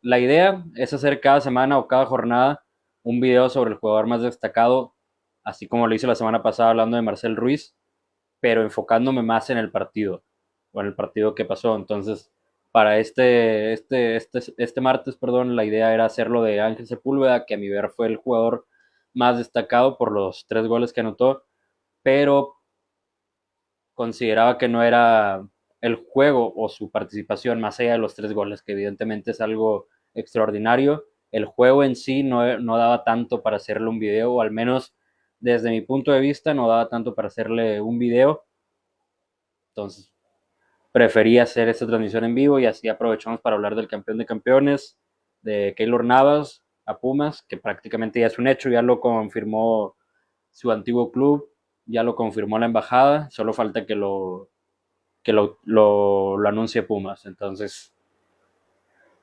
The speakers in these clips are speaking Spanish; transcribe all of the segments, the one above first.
la idea es hacer cada semana o cada jornada un video sobre el jugador más destacado, así como lo hice la semana pasada hablando de Marcel Ruiz, pero enfocándome más en el partido o en el partido que pasó. Entonces, para este martes, perdón, la idea era hacerlo de Ángel Sepúlveda, que a mi ver fue el jugador más destacado por los 3 goles que anotó, pero consideraba que no era el juego o su participación más allá de los 3 goles, que evidentemente es algo extraordinario. El juego en sí no daba tanto para hacerle un video, o al menos desde mi punto de vista no daba tanto para hacerle un video. Entonces preferí hacer esta transmisión en vivo y así aprovechamos para hablar del campeón de campeones, de Keylor Navas a Pumas, que prácticamente ya es un hecho, ya lo confirmó su antiguo club, ya lo confirmó la embajada, solo falta que lo anuncie Pumas. Entonces,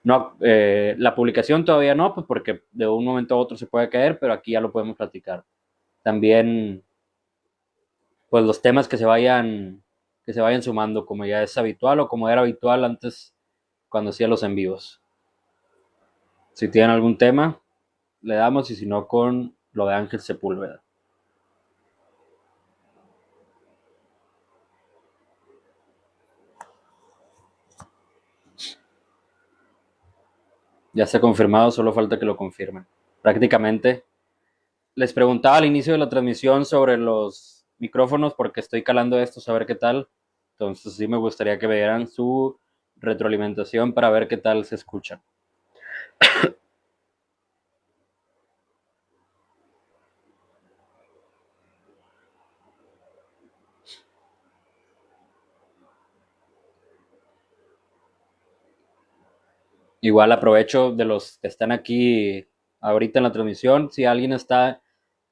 no, la publicación todavía no, pues porque de un momento a otro se puede caer, pero aquí ya lo podemos platicar. También, pues los temas que se vayan sumando, como ya es habitual o como era habitual antes cuando hacía los en vivos. Si tienen algún tema, le damos, y si no, con lo de Ángel Sepúlveda. Ya está confirmado, solo falta que lo confirmen. Prácticamente les preguntaba al inicio de la transmisión sobre los micrófonos porque estoy calando esto, a ver qué tal. Entonces sí me gustaría que me dieran su retroalimentación para ver qué tal se escuchan. Igual aprovecho de los que están aquí ahorita en la transmisión. Si alguien está,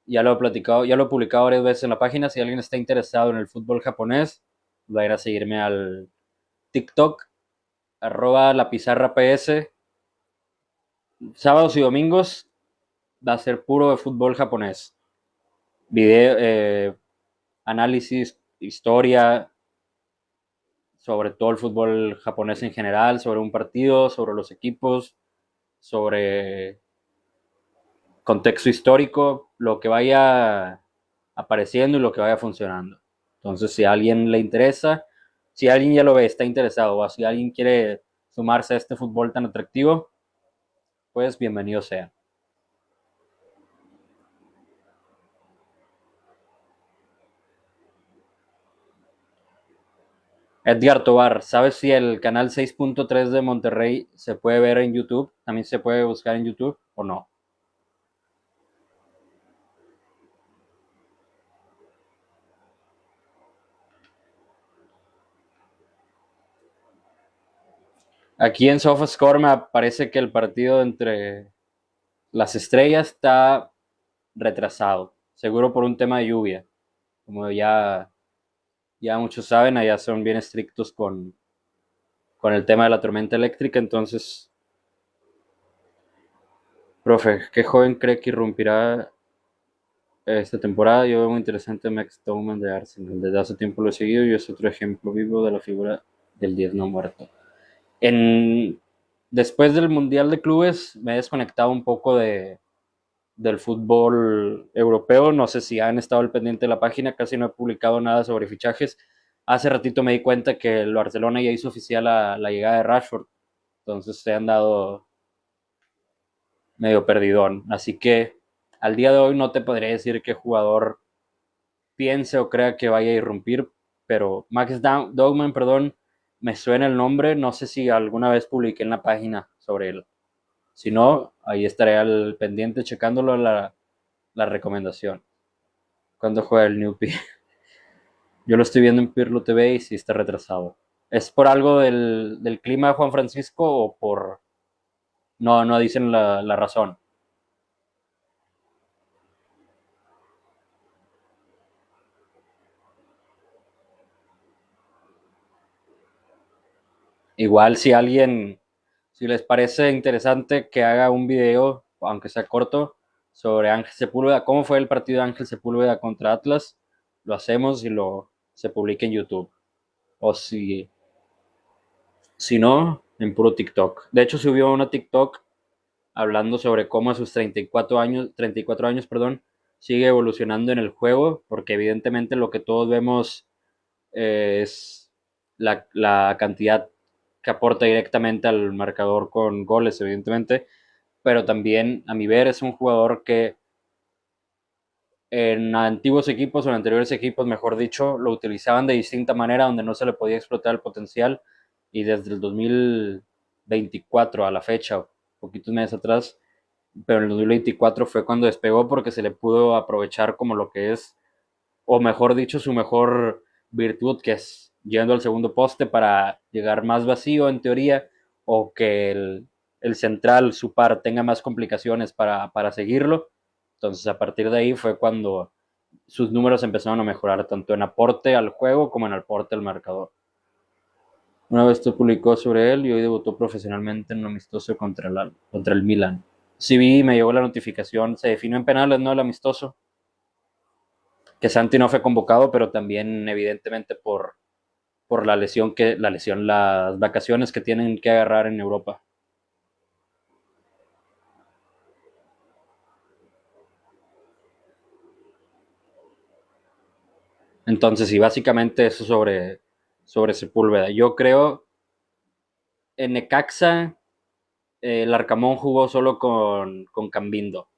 ya lo he platicado, ya lo he publicado varias veces en la página. Si alguien está interesado en el fútbol japonés, va a ir a seguirme al TikTok, @la pizarra PS. Sábados y domingos va a ser puro de fútbol japonés. Video, análisis, historia sobre todo el fútbol japonés en general, sobre un partido, sobre los equipos, sobre contexto histórico, lo que vaya apareciendo y lo que vaya funcionando. Entonces, si a alguien le interesa, si alguien ya lo ve, está interesado, o si alguien quiere sumarse a este fútbol tan atractivo, pues bienvenido sea. Edgar Tobar, ¿sabes si el canal 6.3 de Monterrey se puede ver en YouTube? ¿También se puede buscar en YouTube o no? Aquí en SofaScore me parece que el partido entre las estrellas está retrasado, seguro por un tema de lluvia. Como ya muchos saben, allá son bien estrictos con el tema de la tormenta eléctrica. Entonces, profe, ¿qué joven cree que irrumpirá esta temporada? Yo veo muy interesante a Max Bowman de Arsenal. Desde hace tiempo lo he seguido y es otro ejemplo vivo de la figura del 10 no muerto. En, Después del Mundial de Clubes me he desconectado un poco del fútbol europeo. No sé si han estado al pendiente de la página, casi no he publicado nada sobre fichajes. Hace ratito me di cuenta que el Barcelona ya hizo oficial la llegada de Rashford, entonces se han dado medio perdidón. Así que al día de hoy no te podría decir qué jugador piense o crea que vaya a irrumpir, pero Max Dogman, perdón, me suena el nombre, no sé si alguna vez publiqué en la página sobre él. Si no, ahí estaré al pendiente checándolo la recomendación. Cuando juega el Newpie. Yo lo estoy viendo en Pirlo TV y sí está retrasado. ¿Es por algo del clima, Juan Francisco, o por... No, no dicen la razón? Igual si les parece interesante que haga un video, aunque sea corto, sobre Ángel Sepúlveda, cómo fue el partido de Ángel Sepúlveda contra Atlas, lo hacemos y se publica en YouTube. O si no, en puro TikTok. De hecho, subió una TikTok hablando sobre cómo a sus 34 años, perdón, sigue evolucionando en el juego, porque evidentemente lo que todos vemos es la cantidad que aporta directamente al marcador con goles, evidentemente, pero también, a mi ver, es un jugador que en antiguos equipos o en anteriores equipos, mejor dicho, lo utilizaban de distinta manera, donde no se le podía explotar el potencial, y desde el 2024 a la fecha, poquitos meses atrás, pero en el 2024 fue cuando despegó porque se le pudo aprovechar como lo que es, o mejor dicho, su mejor virtud, que es yendo al segundo poste para llegar más vacío en teoría, o que el central, su par, tenga más complicaciones para seguirlo. Entonces a partir de ahí fue cuando sus números empezaron a mejorar tanto en aporte al juego como en aporte al marcador. Una vez se publicó sobre él y hoy debutó profesionalmente en un amistoso contra el Milan. Sí vi, me llegó la notificación, se definió en penales, ¿no? El amistoso. Que Santi no fue convocado, pero también evidentemente por las vacaciones que tienen que agarrar en Europa. Entonces, sí, básicamente eso sobre Sepúlveda. Yo creo en Necaxa el Arcamón jugó solo con Cambindo.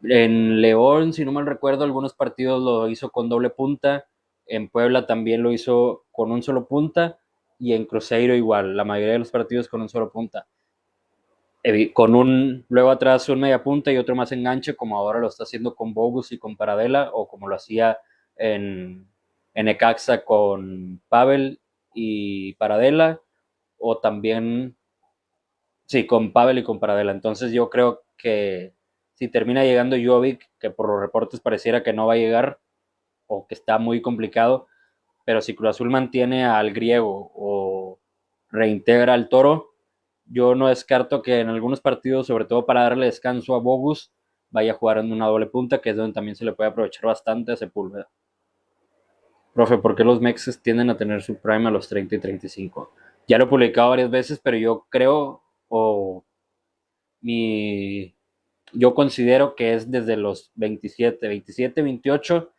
En León, si no mal recuerdo, algunos partidos lo hizo con doble punta. En Puebla también lo hizo con un solo punta. Y en Cruzeiro igual, la mayoría de los partidos con un solo punta. Con luego atrás un media punta y otro más enganche, como ahora lo está haciendo con Bogus y con Paradela, o como lo hacía en, en Ecaxa con Pavel y Paradela, o también, sí, con Pavel y con Paradela. Entonces yo creo que si termina llegando Jovic, que por los reportes pareciera que no va a llegar, o que está muy complicado, pero si Cruz Azul mantiene al griego o reintegra al toro, yo no descarto que en algunos partidos, sobre todo para darle descanso a Bogus, vaya a jugar en una doble punta, que es donde también se le puede aprovechar bastante a Sepúlveda. Profe, ¿por qué los mexes tienden a tener su prime a los 30 y 35? Ya lo he publicado varias veces, pero yo creo, o mi, yo considero que es desde los 27, 28,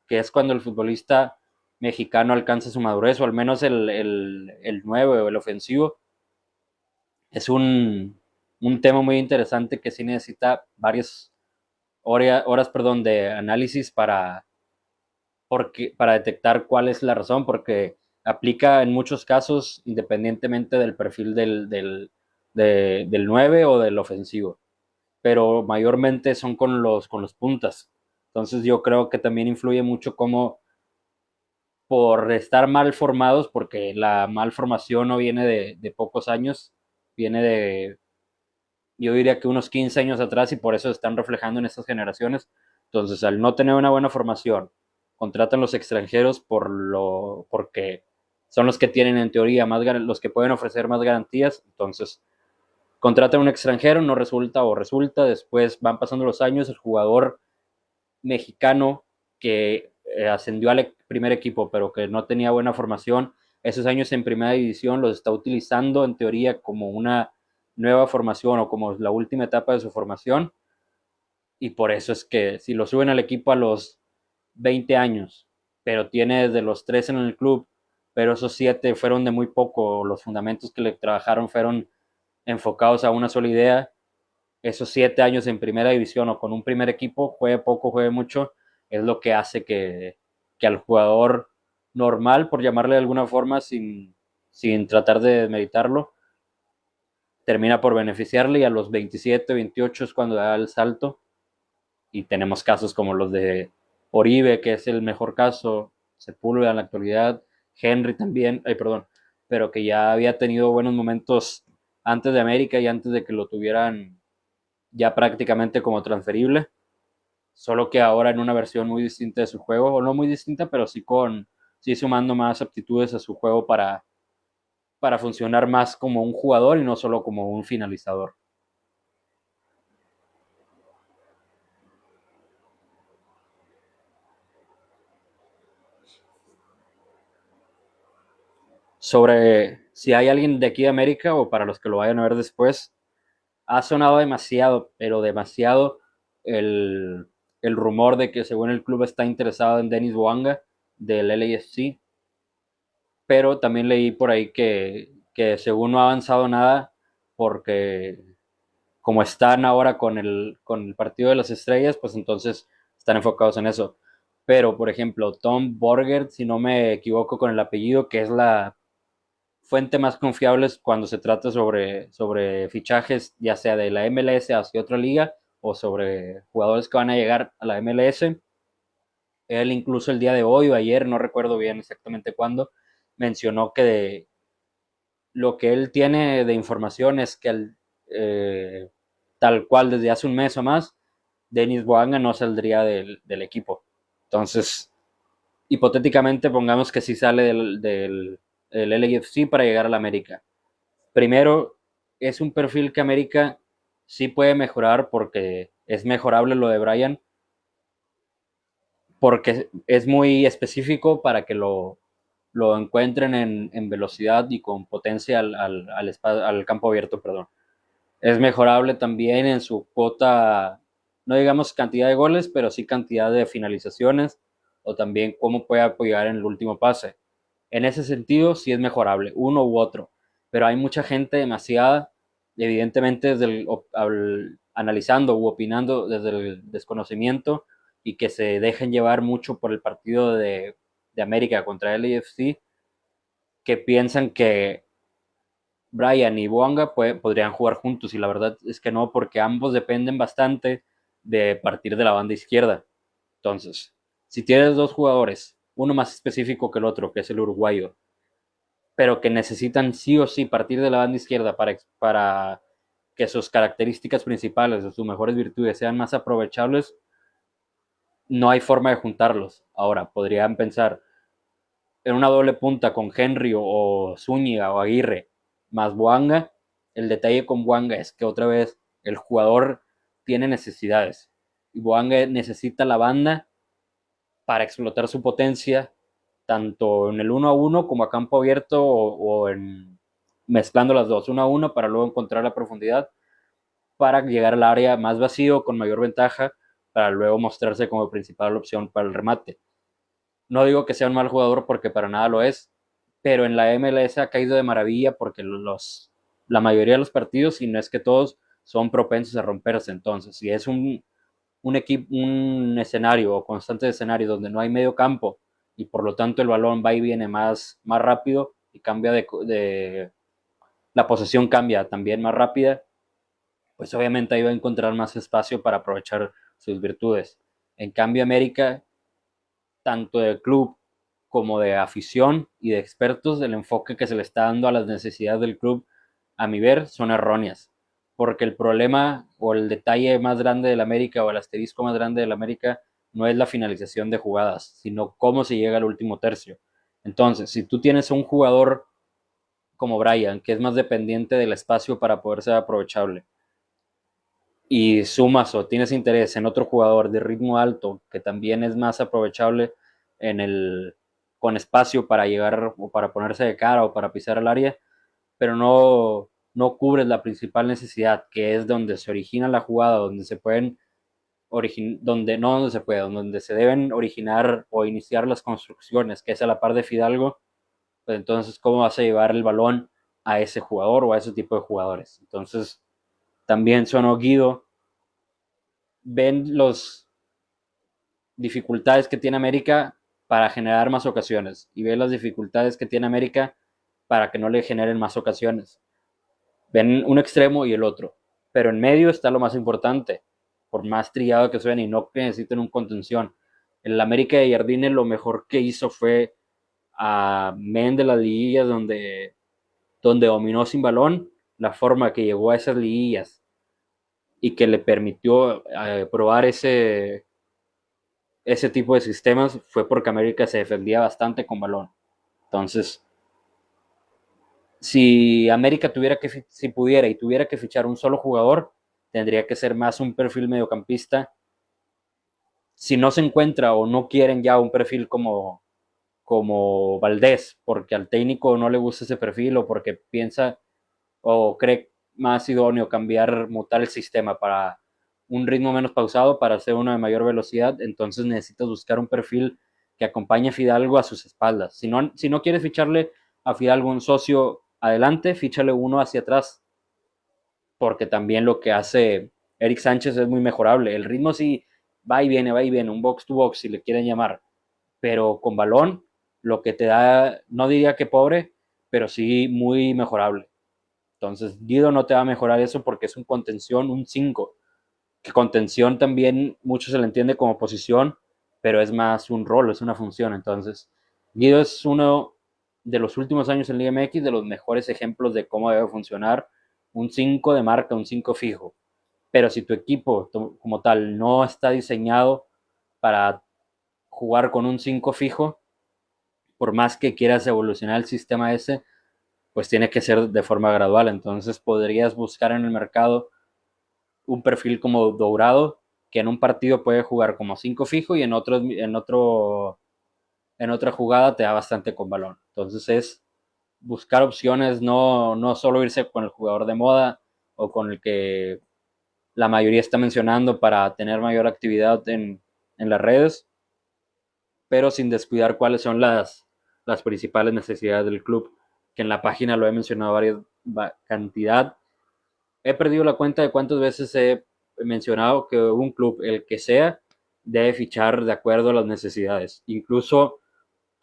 que es cuando el futbolista mexicano alcanza su madurez, o al menos el 9 o el ofensivo. Es un tema muy interesante que sí necesita varias horas, perdón, de análisis para detectar cuál es la razón, porque aplica en muchos casos independientemente del perfil del 9 o del ofensivo, pero mayormente son con los puntas. Entonces yo creo que también influye mucho cómo por estar mal formados, porque la malformación no viene de pocos años, viene de, yo diría que unos 15 años atrás, y por eso se están reflejando en estas generaciones. Entonces, al no tener una buena formación, contratan los extranjeros porque son los que tienen en teoría los que pueden ofrecer más garantías. Entonces, contratan un extranjero, no resulta o resulta, después van pasando los años, el jugador mexicano que ascendió al primer equipo, pero que no tenía buena formación, esos años en primera división los está utilizando en teoría como una nueva formación o como la última etapa de su formación, y por eso es que si lo suben al equipo a los 20 años, pero tiene desde los 3 en el club, pero esos 7 fueron de muy poco, los fundamentos que le trabajaron fueron enfocados a una sola idea, esos 7 años en primera división o con un primer equipo, juegue poco, juegue mucho, es lo que hace que al jugador normal, por llamarle de alguna forma, sin tratar de meditarlo, termina por beneficiarle, y a los 27, 28 es cuando da el salto, y tenemos casos como los de Oribe, que es el mejor caso, Sepúlveda en la actualidad, Henry también, ay, perdón, pero que ya había tenido buenos momentos antes de América y antes de que lo tuvieran ya prácticamente como transferible, solo que ahora en una versión muy distinta de su juego, o no muy distinta, pero sí sumando más aptitudes a su juego para funcionar más como un jugador y no solo como un finalizador. si hay alguien de aquí de América o para los que lo vayan a ver después, ha sonado demasiado, pero demasiado el, el rumor de que según el club está interesado en Denis Bouanga del LAFC, pero también leí por ahí que según no ha avanzado nada porque como están ahora con el partido de las estrellas, pues entonces están enfocados en eso. Pero, por ejemplo, Tom Borger, si no me equivoco con el apellido, que es la fuente más confiable cuando se trata sobre fichajes, ya sea de la MLS hacia otra liga o sobre jugadores que van a llegar a la MLS. Él incluso el día de hoy o ayer, no recuerdo bien exactamente cuándo, mencionó que lo que él tiene de información es que tal cual desde hace un mes o más, Denis Boanga no saldría del equipo. Entonces, hipotéticamente pongamos que sí sale del LAFC para llegar a la América. Primero, es un perfil que América sí puede mejorar porque es mejorable lo de Brian, porque es muy específico para que lo encuentren en velocidad y con potencia al campo abierto, perdón. Es mejorable también en su cuota, no digamos cantidad de goles, pero sí cantidad de finalizaciones o también cómo puede apoyar en el último pase. En ese sentido, sí es mejorable, uno u otro, pero hay mucha gente demasiada, evidentemente analizando u opinando desde el desconocimiento y que se dejen llevar mucho por el partido de América contra el AFC, que piensan que Brian y Boanga podrían jugar juntos y la verdad es que no, porque ambos dependen bastante de partir de la banda izquierda. Entonces, si tienes dos jugadores, uno más específico que el otro, que es el uruguayo, pero que necesitan sí o sí partir de la banda izquierda para que sus características principales o sus mejores virtudes sean más aprovechables, no hay forma de juntarlos. Ahora, podrían pensar en una doble punta con Henry o Zúñiga o Aguirre más Boanga. El detalle con Boanga es que otra vez el jugador tiene necesidades y Boanga necesita la banda para explotar su potencia tanto en el 1 a 1 como a campo abierto o en mezclando las dos, 1 a 1 para luego encontrar la profundidad para llegar al área más vacío con mayor ventaja para luego mostrarse como principal opción para el remate. No digo que sea un mal jugador porque para nada lo es, pero en la MLS ha caído de maravilla porque la mayoría de los partidos, y no es que todos, son propensos a romperse. Entonces, si es un escenario o constante escenario donde no hay medio campo y por lo tanto el balón va y viene más rápido y cambia la posesión cambia también más rápida, pues obviamente ahí va a encontrar más espacio para aprovechar sus virtudes. En cambio, América, tanto de club como de afición y de expertos, el enfoque que se le está dando a las necesidades del club, a mi ver, son erróneas. Porque el problema o el detalle más grande del América o el asterisco más grande del América no es la finalización de jugadas, sino cómo se llega al último tercio. Entonces, si tú tienes un jugador como Brian, que es más dependiente del espacio para poder ser aprovechable, y sumas o tienes interés en otro jugador de ritmo alto que también es más aprovechable en con espacio para llegar o para ponerse de cara o para pisar el área, pero no cubres la principal necesidad, que es donde se origina la jugada, donde se pueden donde no donde se puede, donde se deben originar o iniciar las construcciones, que es a la par de Fidalgo, pues entonces cómo vas a llevar el balón a ese jugador o a ese tipo de jugadores. Entonces, también sonó Guido, ven las dificultades que tiene América para generar más ocasiones y ven las dificultades que tiene América para que no le generen más ocasiones. Ven un extremo y el otro, pero en medio está lo más importante, por más trillado que suene y no que necesiten un contención. En la América de Jardine lo mejor que hizo fue a Men de las liguillas donde dominó sin balón, la forma que llegó a esas liguillas y que le permitió probar ese tipo de sistemas fue porque América se defendía bastante con balón. Entonces, si América si pudiera y tuviera que fichar un solo jugador, tendría que ser más un perfil mediocampista. Si no se encuentra o no quieren ya un perfil como Valdés, porque al técnico no le gusta ese perfil o porque piensa o cree más idóneo cambiar, mutar el sistema para un ritmo menos pausado, para hacer uno de mayor velocidad, entonces necesitas buscar un perfil que acompañe a Fidalgo a sus espaldas. Si no quieres ficharle a Fidalgo un socio adelante, fíchale uno hacia atrás, porque también lo que hace Eric Sánchez es muy mejorable. El ritmo sí va y viene, un box to box si le quieren llamar, pero con balón lo que te da, no diría que pobre, pero sí muy mejorable. Entonces, Guido no te va a mejorar eso porque es un contención, un 5. Que contención también mucho se le entiende como posición, pero es más un rol, es una función. Entonces, Guido es uno de los últimos años en Liga MX de los mejores ejemplos de cómo debe funcionar un 5 de marca, un 5 fijo. Pero si tu equipo como tal no está diseñado para jugar con un 5 fijo, por más que quieras evolucionar el sistema ese, pues tiene que ser de forma gradual. Entonces podrías buscar en el mercado un perfil como Dourado, que en un partido puede jugar como 5 fijo y en otra jugada te da bastante con balón. Entonces es buscar opciones, no solo irse con el jugador de moda o con el que la mayoría está mencionando para tener mayor actividad en las redes, pero sin descuidar cuáles son las principales necesidades del club, que en la página lo he mencionado varias cantidad. He perdido la cuenta de cuántas veces he mencionado que un club, el que sea, debe fichar de acuerdo a las necesidades. Incluso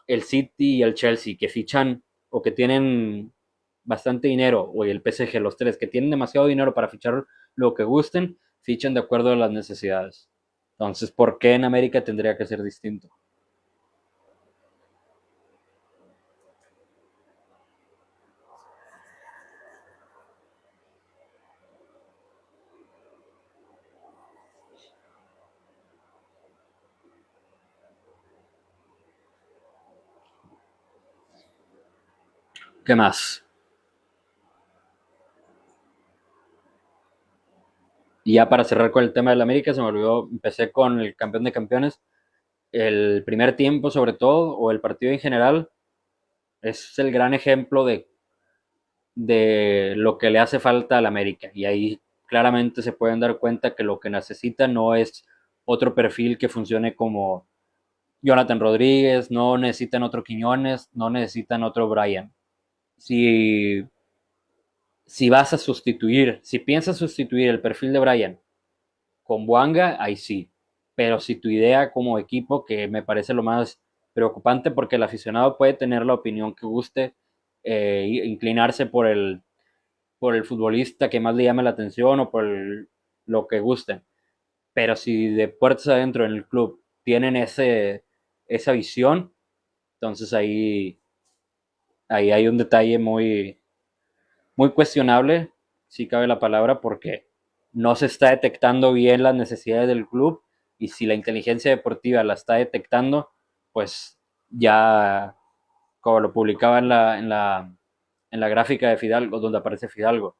el City y el Chelsea, que fichan o que tienen bastante dinero, o el PSG, los tres, que tienen demasiado dinero para fichar lo que gusten, fichan de acuerdo a las necesidades. Entonces, ¿por qué en América tendría que ser distinto? ¿Qué más? Y ya para cerrar con el tema del América, se me olvidó, empecé con el campeón de campeones. El primer tiempo, sobre todo, o el partido en general, es el gran ejemplo de lo que le hace falta al América. Y ahí claramente se pueden dar cuenta que lo que necesita no es otro perfil que funcione como Jonathan Rodríguez, no necesitan otro Quiñones, no necesitan otro Brian. Si, si vas a sustituir, si piensas sustituir el perfil de Brian con Buanga, ahí sí. Pero si tu idea como equipo, que me parece lo más preocupante porque el aficionado puede tener la opinión que guste, inclinarse por el futbolista que más le llame la atención o lo que gusten. Pero si de puertas adentro en el club tienen esa visión, entonces ahí hay un detalle muy, muy cuestionable, si cabe la palabra, porque no se está detectando bien las necesidades del club y si la inteligencia deportiva la está detectando, pues ya, como lo publicaba en la gráfica de Fidalgo, donde aparece Fidalgo,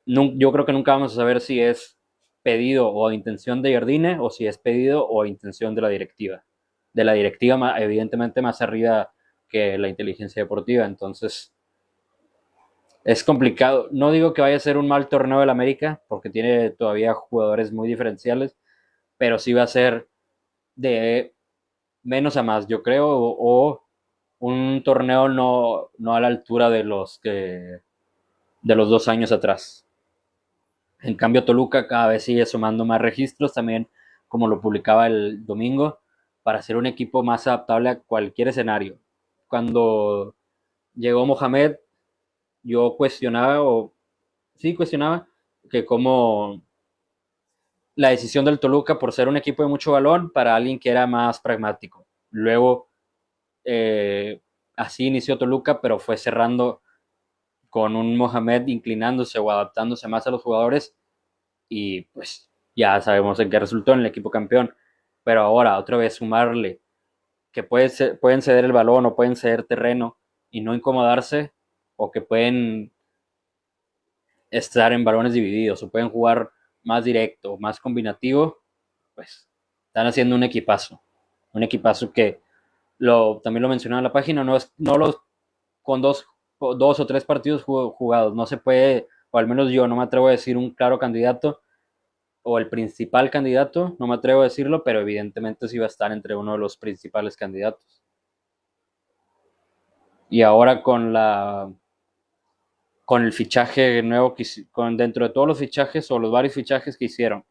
yo creo que nunca vamos a saber si es pedido o intención de Jardine o si es pedido o intención de la directiva. De la directiva, evidentemente, más arriba que la inteligencia deportiva. Entonces, es complicado. No digo que vaya a ser un mal torneo del América, porque tiene todavía jugadores muy diferenciales, pero sí va a ser de menos a más, yo creo, o un torneo no a la altura de los 2 años atrás. En cambio, Toluca cada vez sigue sumando más registros, también como lo publicaba el domingo, para ser un equipo más adaptable a cualquier escenario. Cuando llegó Mohamed, yo cuestionaba, o sí cuestionaba, que como la decisión del Toluca por ser un equipo de mucho balón para alguien que era más pragmático. Luego, eh, así inició Toluca, pero fue cerrando con un Mohamed inclinándose o adaptándose más a los jugadores y pues ya sabemos en qué resultó en el equipo campeón. Pero ahora, otra vez, sumarle que pueden ceder el balón o pueden ceder terreno y no incomodarse, o que pueden estar en balones divididos o pueden jugar más directo, más combinativo, pues están haciendo un equipazo que También lo mencionaba en la página, no los con dos o tres partidos jugados, no se puede, o al menos yo no me atrevo a decir un claro candidato o el principal candidato, no me atrevo a decirlo, pero evidentemente sí va a estar entre uno de los principales candidatos. Y ahora con el fichaje nuevo con dentro de todos los fichajes o los varios fichajes que hicieron,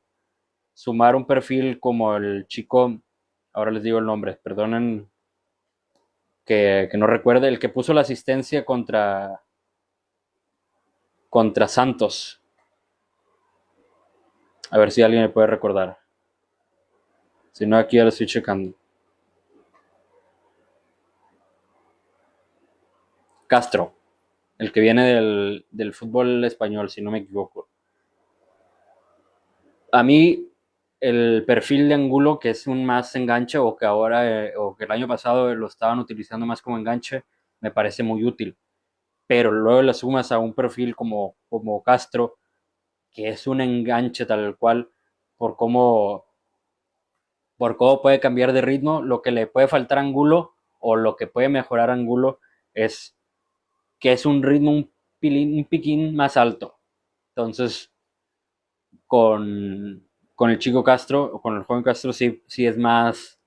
sumar un perfil como el chico, ahora les digo el nombre, perdonen que no recuerde, el que puso la asistencia contra Santos. A ver si alguien me puede recordar. Si no, aquí ya lo estoy checando. Castro, el que viene del fútbol español, si no me equivoco. A mí, el perfil de Angulo, que es un más enganche, o que ahora, o que el año pasado lo estaban utilizando más como enganche, me parece muy útil. Pero luego le sumas a un perfil como Castro, que es un enganche tal cual, por cómo, por cómo puede cambiar de ritmo, lo que le puede faltar a Angulo, o lo que puede mejorar a Angulo, es que es un ritmo un piquín más alto. Entonces, con el chico Castro, o con el joven Castro, sí es más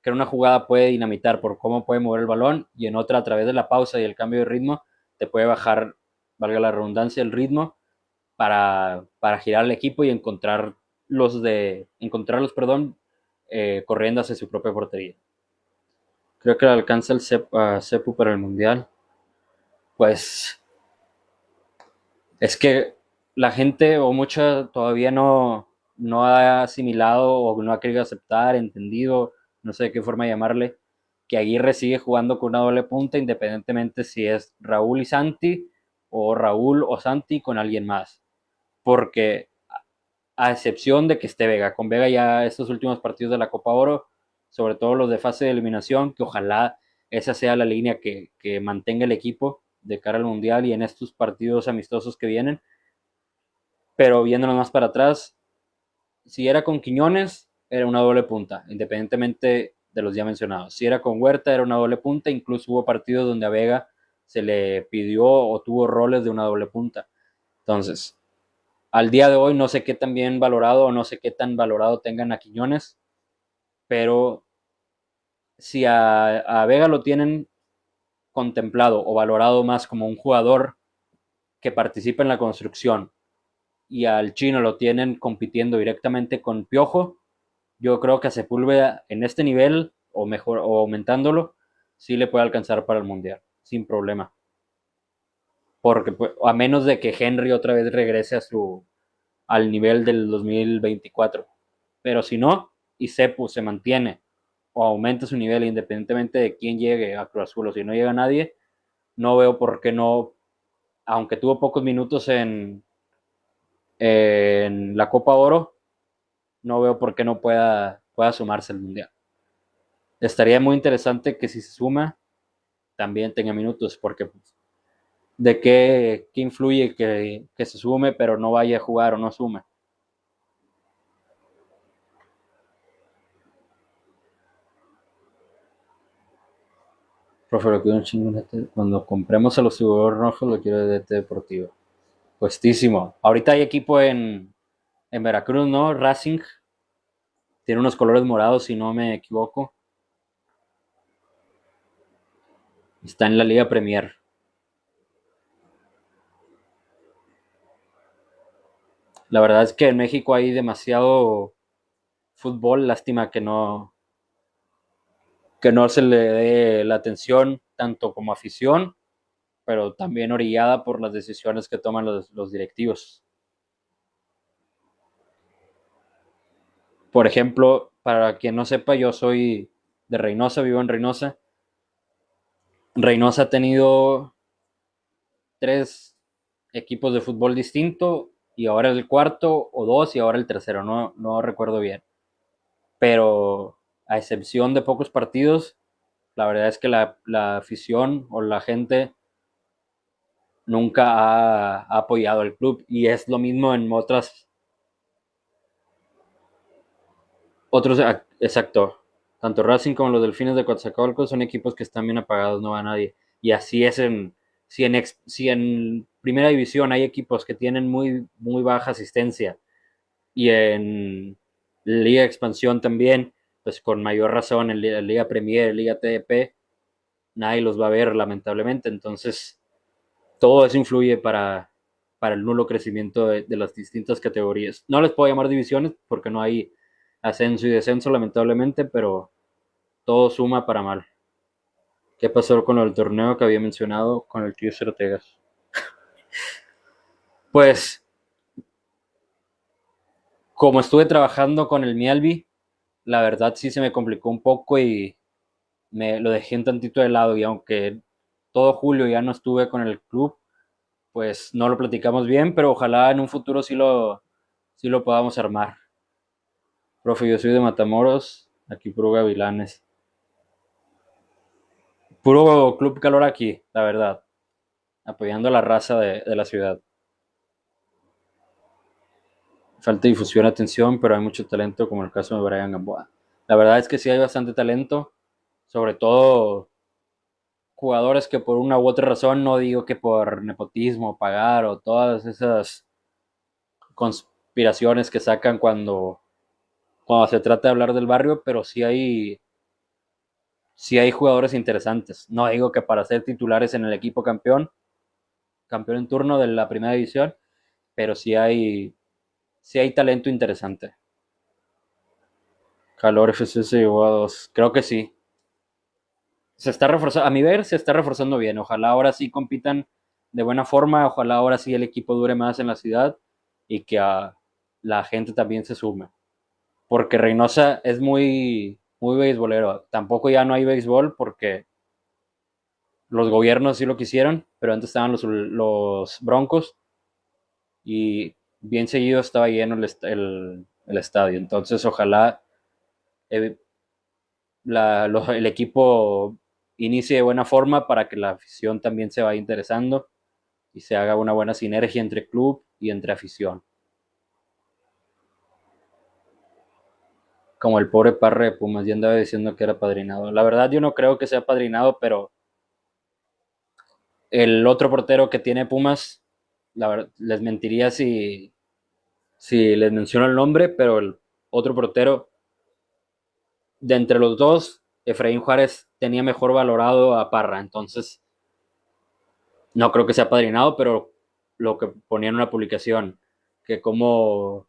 que en una jugada puede dinamitar por cómo puede mover el balón y en otra a través de la pausa y el cambio de ritmo te puede bajar, valga la redundancia, el ritmo para girar el equipo y encontrarlos, perdón, corriendo hacia su propia portería. Creo que le alcanza a Cepu para el Mundial. Pues es que la gente o mucha todavía no ha asimilado o no ha querido aceptar, entendido, no sé de qué forma llamarle, que Aguirre sigue jugando con una doble punta independientemente si es Raúl y Santi o Raúl o Santi con alguien más. Porque a excepción de que esté Vega, con Vega ya estos últimos partidos de la Copa Oro, sobre todo los de fase de eliminación, que ojalá esa sea la línea que mantenga el equipo de cara al Mundial y en estos partidos amistosos que vienen, pero viéndonos más para atrás, si era con Quiñones, era una doble punta, independientemente de los ya mencionados. Si era con Huerta, era una doble punta, incluso hubo partidos donde a Vega se le pidió o tuvo roles de una doble punta. Entonces, al día de hoy no sé qué tan bien valorado o no sé qué tan valorado tengan a Quiñones, pero si a Vega lo tienen contemplado o valorado más como un jugador que participa en la construcción y al chino lo tienen compitiendo directamente con Piojo, yo creo que a Sepúlveda en este nivel o mejor o aumentándolo sí le puede alcanzar para el mundial sin problema, porque pues, a menos de que Henry otra vez regrese al nivel del 2024, pero si no y Sepu se mantiene o aumenta su nivel independientemente de quién llegue a Cruz Azul o si no llega nadie, no veo por qué no, aunque tuvo pocos minutos en la Copa Oro, no veo por qué no pueda sumarse al Mundial. Estaría muy interesante que si se suma, también tenga minutos, porque pues, de qué influye que se sume, pero no vaya a jugar o no sume. Profe, lo quiero un chingo cuando compremos a los jugadores rojos, lo quiero de DT Deportivo. Puestísimo. Ahorita hay equipo en Veracruz, ¿no? Racing. Tiene unos colores morados, si no me equivoco. Está en la Liga Premier. La verdad es que en México hay demasiado fútbol. Lástima que no se le dé la atención tanto como afición, pero también orillada por las decisiones que toman los directivos. Por ejemplo, para quien no sepa, yo soy de Reynosa, vivo en Reynosa. Reynosa ha tenido tres equipos de fútbol distinto y ahora el cuarto o dos y ahora el tercero, no recuerdo bien. Pero a excepción de pocos partidos, la verdad es que la afición o la gente nunca ha apoyado al club y es lo mismo en otros, exacto. Tanto Racing como los Delfines de Coatzacoalcos son equipos que están bien apagados, no va nadie. Y así es si en primera división hay equipos que tienen muy baja asistencia y en Liga de Expansión también, pues con mayor razón en Liga Premier, Liga TDP, nadie los va a ver lamentablemente. Entonces, todo eso influye para el nulo crecimiento de las distintas categorías. No les puedo llamar divisiones porque no hay ascenso y descenso lamentablemente, pero todo suma para mal. ¿Qué pasó con el torneo que había mencionado con el tío Ortegas? Pues, como estuve trabajando con el Mialbi, la verdad sí se me complicó un poco y me lo dejé un tantito de lado. Y aunque todo julio ya no estuve con el club, pues no lo platicamos bien, pero ojalá en un futuro sí lo podamos armar. Profe, yo soy de Matamoros, aquí puro Gavilanes. Puro Club Calor aquí, la verdad. Apoyando a la raza de la ciudad. Falta difusión, atención, pero hay mucho talento, como el caso de Brian Gamboa. La verdad es que sí hay bastante talento, sobre todo jugadores que por una u otra razón, no digo que por nepotismo, pagar o todas esas conspiraciones que sacan cuando se trata de hablar del barrio, pero sí hay jugadores interesantes. No digo que para ser titulares en el equipo campeón en turno de la primera división, pero sí hay talento interesante. Calor FC se llevó a dos. Creo que sí. Se está reforzando, a mi ver, se está reforzando bien. Ojalá ahora sí compitan de buena forma. Ojalá ahora sí el equipo dure más en la ciudad y que la gente también se sume. Porque Reynosa es muy beisbolero. Tampoco ya no hay béisbol porque los gobiernos sí lo quisieron, pero antes estaban los Broncos y bien seguido estaba lleno el estadio. Entonces, ojalá eh, el equipo inicie de buena forma para que la afición también se vaya interesando y se haga una buena sinergia entre club y entre afición. Como el pobre Parra de Pumas ya andaba diciendo que era padrinado. La verdad yo no creo que sea padrinado, pero el otro portero que tiene Pumas, la verdad, les mentiría si les menciono el nombre, pero el otro portero, de entre los dos, Efraín Juárez tenía mejor valorado a Parra, entonces no creo que sea padrinado, pero lo que ponía en una publicación, que como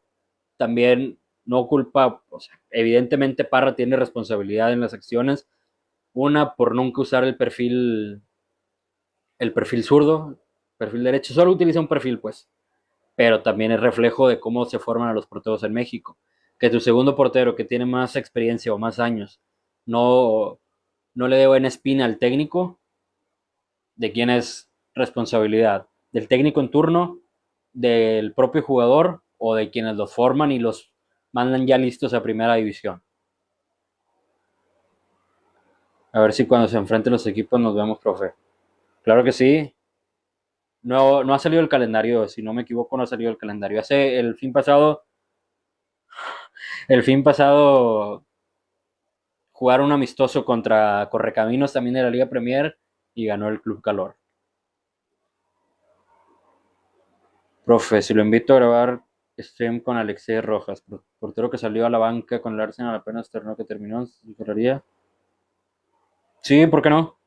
también no culpa, o sea, evidentemente Parra tiene responsabilidad en las acciones, una por nunca usar el perfil zurdo, perfil derecho, solo utiliza un perfil pues, pero también es reflejo de cómo se forman a los porteros en México. Que tu segundo portero que tiene más experiencia o más años no, no le dé buena espina al técnico, de quién es responsabilidad, del técnico en turno, del propio jugador o de quienes los forman y los mandan ya listos a primera división. A ver si cuando se enfrenten los equipos nos vemos, profe. Claro que sí. No, no ha salido el calendario, si no me equivoco, no ha salido el calendario. Hace el fin pasado jugaron un amistoso contra Correcaminos también de la Liga Premier y ganó el Club Calor. Profe, si lo invito a grabar stream con Alexei Rojas, portero que salió a la banca con el Arsenal apenas torneo que terminó, ¿se correría? Sí, ¿por qué no?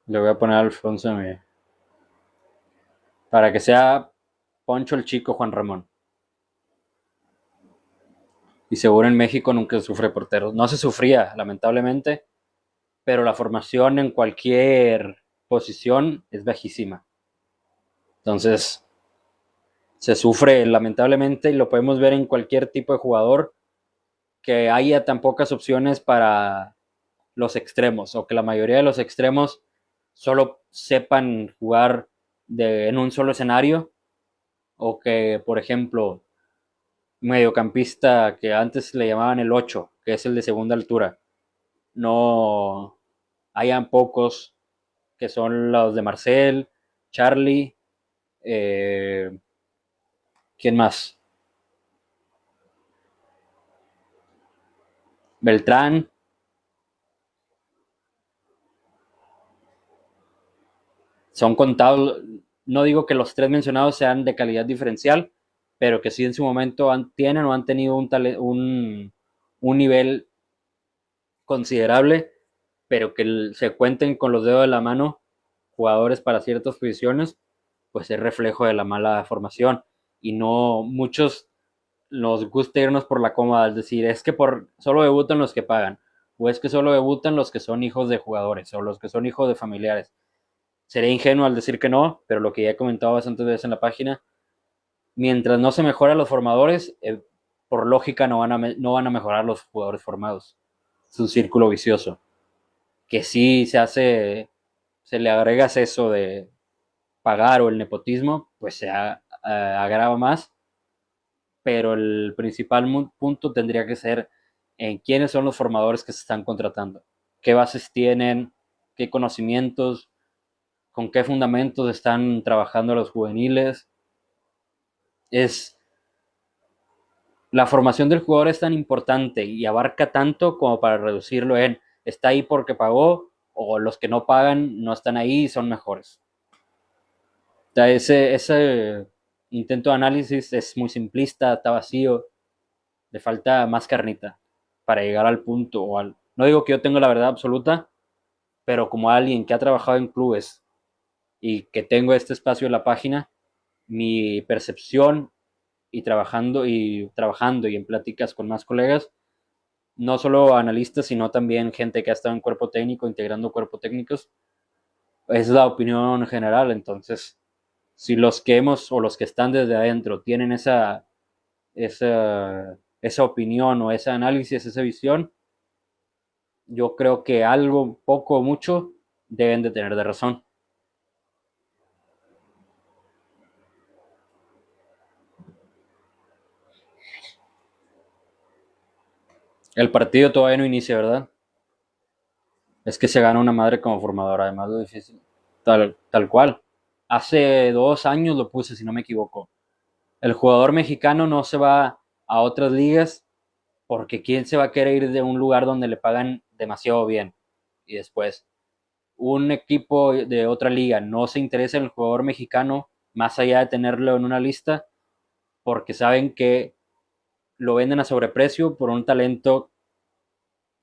Le voy a poner a Alfonso para que sea Poncho el Chico Juan Ramón. Y seguro en México nunca sufre porteros. No se sufría, lamentablemente, pero la formación en cualquier posición es bajísima. Entonces, se sufre lamentablemente y lo podemos ver en cualquier tipo de jugador que haya tan pocas opciones para los extremos o que la mayoría de los extremos solo sepan jugar en un solo escenario o que, por ejemplo, mediocampista que antes le llamaban el 8, que es el de segunda altura, no hayan pocos que son los de Marcel, Charlie, eh, ¿quién más? Beltrán. Son contados, no digo que los tres mencionados sean de calidad diferencial, pero que sí en su momento tienen o han tenido un nivel considerable, pero que se cuenten con los dedos de la mano jugadores para ciertas posiciones, pues es reflejo de la mala formación. Y no muchos nos gusta irnos por la cómoda, es decir, es que solo debutan los que pagan, o es que solo debutan los que son hijos de jugadores, o los que son hijos de familiares. Sería ingenuo al decir que no, pero lo que ya he comentado bastantes veces en la página, mientras no se mejoran los formadores, por lógica no van a mejorar los jugadores formados. Es un círculo vicioso. Que sí se le agregas eso de pagar o el nepotismo, pues se agrava más, pero el principal punto tendría que ser en quiénes son los formadores que se están contratando, qué bases tienen, qué conocimientos, con qué fundamentos están trabajando los juveniles. Es la formación del jugador es tan importante y abarca tanto como para reducirlo en está ahí porque pagó o los que no pagan no están ahí y son mejores. O sea, ese intento de análisis es muy simplista, está vacío, le falta más carnita para llegar al punto no digo que yo tenga la verdad absoluta, pero como alguien que ha trabajado en clubes y que tengo este espacio en la página, mi percepción y trabajando y en pláticas con más colegas, no solo analistas, sino también gente que ha estado en cuerpo técnico, integrando cuerpos técnicos, es la opinión general. Entonces, si los que hemos o los que están desde adentro tienen esa opinión o ese análisis, esa visión, yo creo que algo, poco o mucho, deben de tener de razón. El partido todavía no inicia, ¿verdad? Es que se gana una madre como formador, además lo difícil. Tal cual. Hace 2 años lo puse, si no me equivoco. El jugador mexicano no se va a otras ligas porque quién se va a querer ir de un lugar donde le pagan demasiado bien. Y después, un equipo de otra liga no se interesa en el jugador mexicano más allá de tenerlo en una lista porque saben que lo venden a sobreprecio por un talento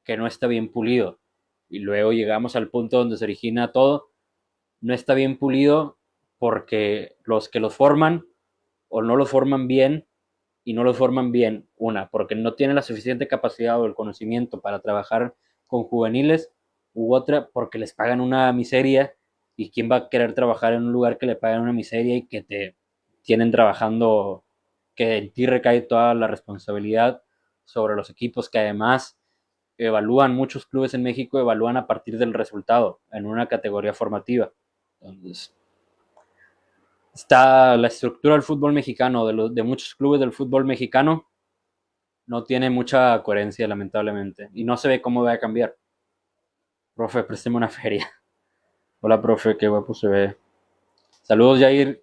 que no está bien pulido. Y luego llegamos al punto donde se origina todo. No está bien pulido porque los que los forman o no los forman bien y no los forman bien, una, porque no tienen la suficiente capacidad o el conocimiento para trabajar con juveniles, u otra, porque les pagan una miseria y quién va a querer trabajar en un lugar que le pagan una miseria y que te tienen trabajando, que en ti recae toda la responsabilidad sobre los equipos que además evalúan, muchos clubes en México evalúan a partir del resultado en una categoría formativa. Entonces, está la estructura del fútbol mexicano, de muchos clubes del fútbol mexicano, no tiene mucha coherencia, lamentablemente. Y no se ve cómo va a cambiar. Profe, présteme una feria. Hola, profe, qué guapo se ve. Saludos, Jair.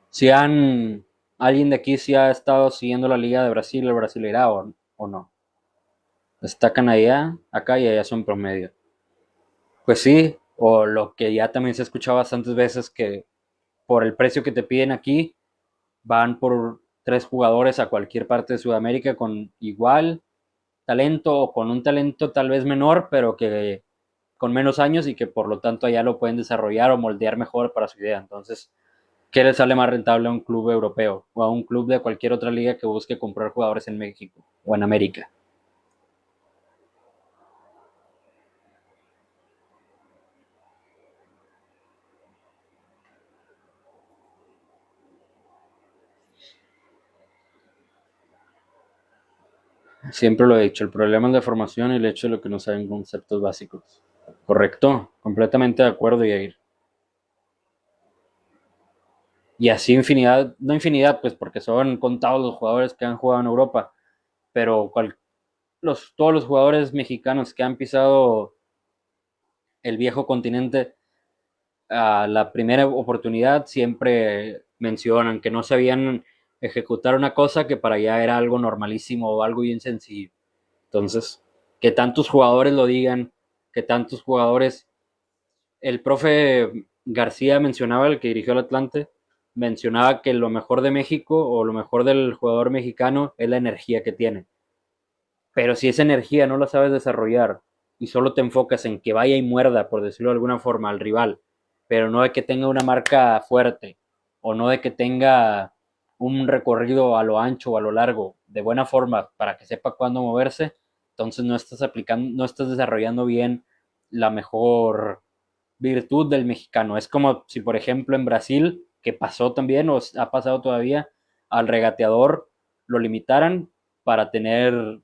Si han. Alguien de aquí sí ha estado siguiendo la Liga de Brasil, el Brasileirao, o no. Destacan allá, acá y allá son promedio. Pues sí, o lo que ya también se ha escuchado bastantes veces que por el precio que te piden aquí, van por 3 jugadores a cualquier parte de Sudamérica con igual talento o con un talento tal vez menor, pero que con menos años y que por lo tanto allá lo pueden desarrollar o moldear mejor para su idea. Entonces, ¿qué le sale más rentable a un club europeo o a un club de cualquier otra liga que busque comprar jugadores en México o en América? Siempre lo he dicho, el problema es la formación y el hecho de lo que no saben conceptos básicos. Correcto, completamente de acuerdo, Yair. Y así infinidad, no infinidad, pues porque son contados los jugadores que han jugado en Europa, pero todos los jugadores mexicanos que han pisado el viejo continente, a la primera oportunidad siempre mencionan que no sabían ejecutar una cosa que para allá era algo normalísimo o algo bien sencillo. Entonces, que tantos jugadores lo digan, que tantos jugadores, el profe García mencionaba, el que dirigió el Atlante, mencionaba que lo mejor de México o lo mejor del jugador mexicano es la energía que tiene. Pero si esa energía no la sabes desarrollar y solo te enfocas en que vaya y muerda, por decirlo de alguna forma, al rival, pero no de que tenga una marca fuerte o no de que tenga un recorrido a lo ancho o a lo largo de buena forma para que sepa cuándo moverse, entonces no estás aplicando, no estás desarrollando bien la mejor virtud del mexicano. Es como si, por ejemplo, en Brasil, que pasó también o ha pasado todavía, al regateador lo limitaran para tener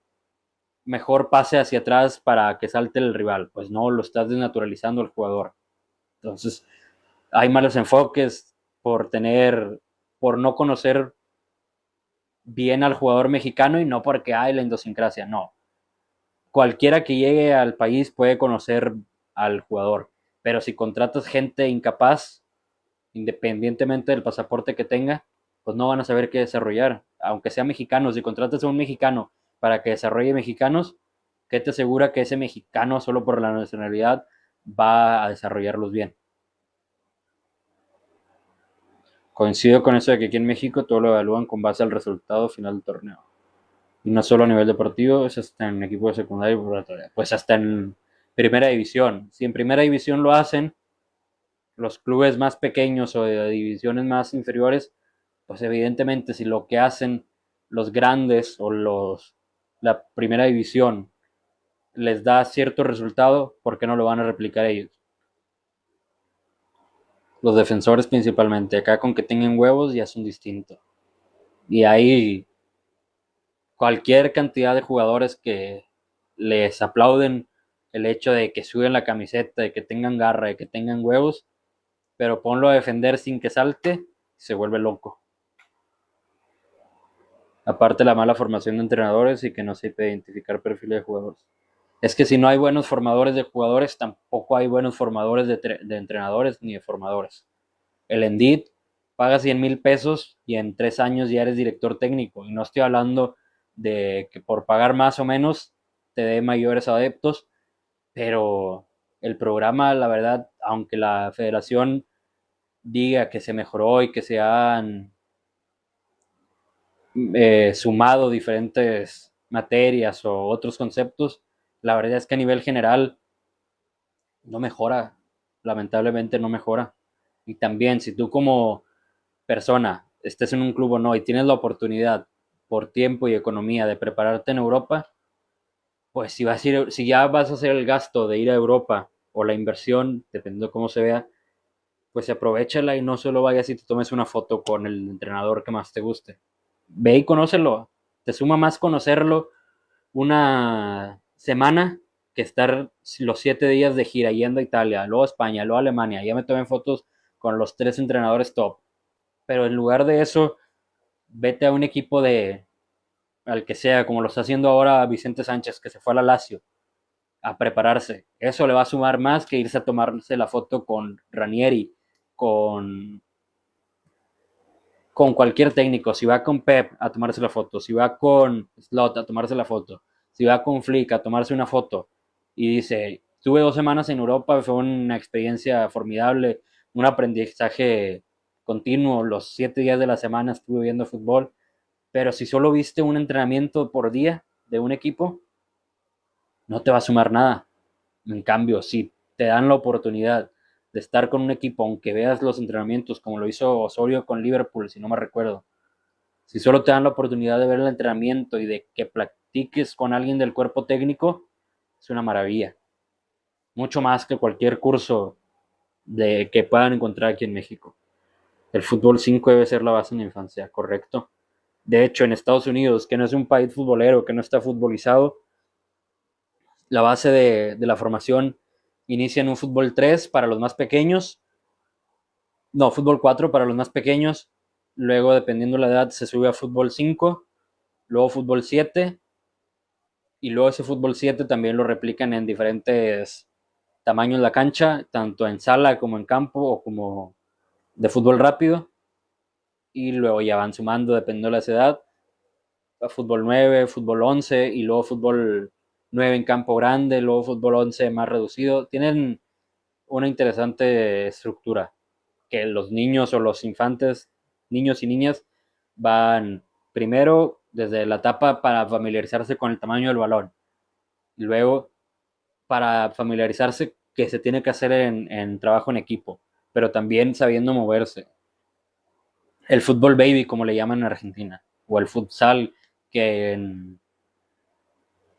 mejor pase hacia atrás para que salte el rival. Pues no, lo estás desnaturalizando al jugador. Entonces, hay malos enfoques por no conocer bien al jugador mexicano y no porque hay la idiosincrasia, no. Cualquiera que llegue al país puede conocer al jugador, pero si contratas gente incapaz, independientemente del pasaporte que tenga, pues no van a saber qué desarrollar. Aunque sea mexicano, si contratas a un mexicano para que desarrolle mexicanos, ¿qué te asegura que ese mexicano, solo por la nacionalidad, va a desarrollarlos bien? Coincido con eso de que aquí en México todo lo evalúan con base al resultado final del torneo. Y no solo a nivel deportivo, es hasta en equipo de secundaria y preparatoria. Pues hasta en primera división. Si en primera división lo hacen, los clubes más pequeños o de divisiones más inferiores, pues evidentemente si lo que hacen los grandes o la primera división les da cierto resultado, ¿por qué no lo van a replicar ellos? Los defensores principalmente, acá con que tengan huevos ya son distintos. Y hay cualquier cantidad de jugadores que les aplauden el hecho de que suben la camiseta, de que tengan garra, de que tengan huevos, pero ponlo a defender sin que salte, se vuelve loco. Aparte la mala formación de entrenadores y que no sepa identificar perfiles de jugadores. Es que si no hay buenos formadores de jugadores, tampoco hay buenos formadores de entrenadores ni de formadores. El Endid paga 100,000 pesos y en 3 años ya eres director técnico. Y no estoy hablando de que por pagar más o menos te dé mayores adeptos, pero el programa, la verdad, aunque la federación diga que se mejoró y que se han sumado diferentes materias o otros conceptos, la verdad es que a nivel general no mejora, lamentablemente no mejora. Y también si tú como persona estés en un club o no y tienes la oportunidad por tiempo y economía de prepararte en Europa, pues si ya vas a hacer el gasto de ir a Europa o la inversión, dependiendo de cómo se vea, pues aprovechala y no solo vayas y te tomes una foto con el entrenador que más te guste. Ve y conócelo. Te suma más conocerlo una semana que estar los 7 días de gira yendo a Italia, luego a España, luego a Alemania. Ya me tomé fotos con los 3 entrenadores top. Pero en lugar de eso, vete a un equipo al que sea, como lo está haciendo ahora Vicente Sánchez, que se fue a la Lazio a prepararse. Eso le va a sumar más que irse a tomarse la foto con Ranieri, con, con cualquier técnico. Si va con Pep a tomarse la foto, si va con Slot a tomarse la foto, si va con Flick a tomarse una foto y dice, tuve 2 semanas en Europa, fue una experiencia formidable, un aprendizaje continuo, los 7 días de la semana estuve viendo fútbol, pero si solo viste un entrenamiento por día de un equipo, no te va a sumar nada. En cambio, si te dan la oportunidad de estar con un equipo, aunque veas los entrenamientos, como lo hizo Osorio con Liverpool, si no me recuerdo, si solo te dan la oportunidad de ver el entrenamiento y de que practiques con alguien del cuerpo técnico, es una maravilla. Mucho más que cualquier curso que puedan encontrar aquí en México. El fútbol 5 debe ser la base en la infancia, correcto. De hecho, en Estados Unidos, que no es un país futbolero, que no está futbolizado, la base de la formación inicia en un fútbol 3 para los más pequeños, no, fútbol 4 para los más pequeños, luego dependiendo de la edad se sube a fútbol 5, luego fútbol 7 y luego ese fútbol 7 también lo replican en diferentes tamaño en la cancha, tanto en sala como en campo o como de fútbol rápido. Y luego ya van sumando, dependiendo de la edad, a fútbol 9, fútbol 11 y luego fútbol 9 en campo grande, luego fútbol 11 más reducido. Tienen una interesante estructura que los niños o los infantes, niños y niñas, van primero desde la etapa para familiarizarse con el tamaño del balón, y luego para familiarizarse que se tiene que hacer en trabajo en equipo, pero también sabiendo moverse. El fútbol baby, como le llaman en Argentina, o el futsal, que en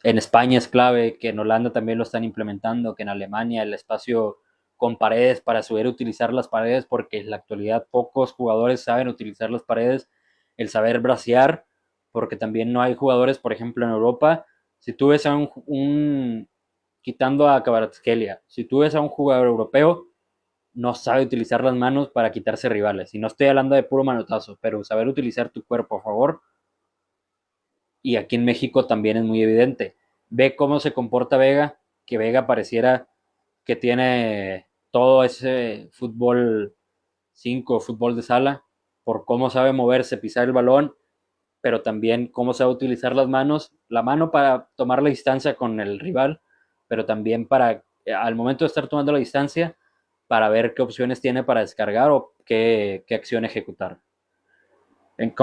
España es clave, que en Holanda también lo están implementando, que en Alemania el espacio con paredes para saber utilizar las paredes, porque en la actualidad pocos jugadores saben utilizar las paredes, el saber bracear, porque también no hay jugadores, por ejemplo, en Europa, si tú ves a quitando a Kvaratskhelia, si tú ves a un jugador europeo, no sabe utilizar las manos para quitarse rivales, y no estoy hablando de puro manotazo, pero saber utilizar tu cuerpo a favor, y aquí en México también es muy evidente. Ve cómo se comporta Vega, que Vega pareciera que tiene todo ese fútbol 5, fútbol de sala, por cómo sabe moverse, pisar el balón, pero también cómo sabe utilizar las manos, la mano para tomar la distancia con el rival, pero también para, al momento de estar tomando la distancia, para ver qué opciones tiene para descargar o qué acción ejecutar. ¿En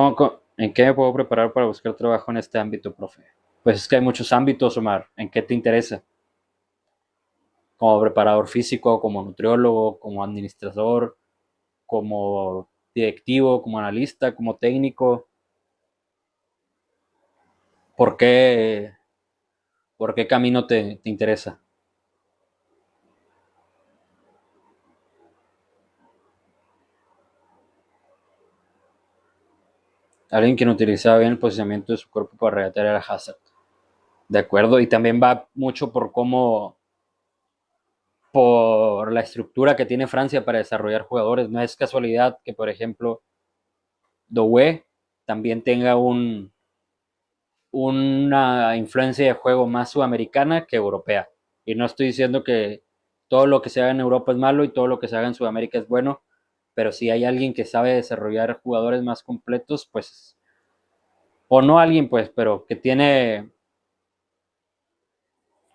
qué me puedo preparar para buscar trabajo en este ámbito, profe? Pues es que hay muchos ámbitos, Omar. ¿En qué te interesa? Como preparador físico, como nutriólogo, como administrador, como directivo, como analista, como técnico. ¿Por qué, por qué camino te interesa? Alguien que no utilizaba bien el posicionamiento de su cuerpo para regatear era Hazard. De acuerdo, y también va mucho por la estructura que tiene Francia para desarrollar jugadores. No es casualidad que, por ejemplo, Doué también tenga una influencia de juego más sudamericana que europea. Y no estoy diciendo que todo lo que se haga en Europa es malo y todo lo que se haga en Sudamérica es bueno, pero si hay alguien que sabe desarrollar jugadores más completos, pues, o no alguien, pues, pero que tiene,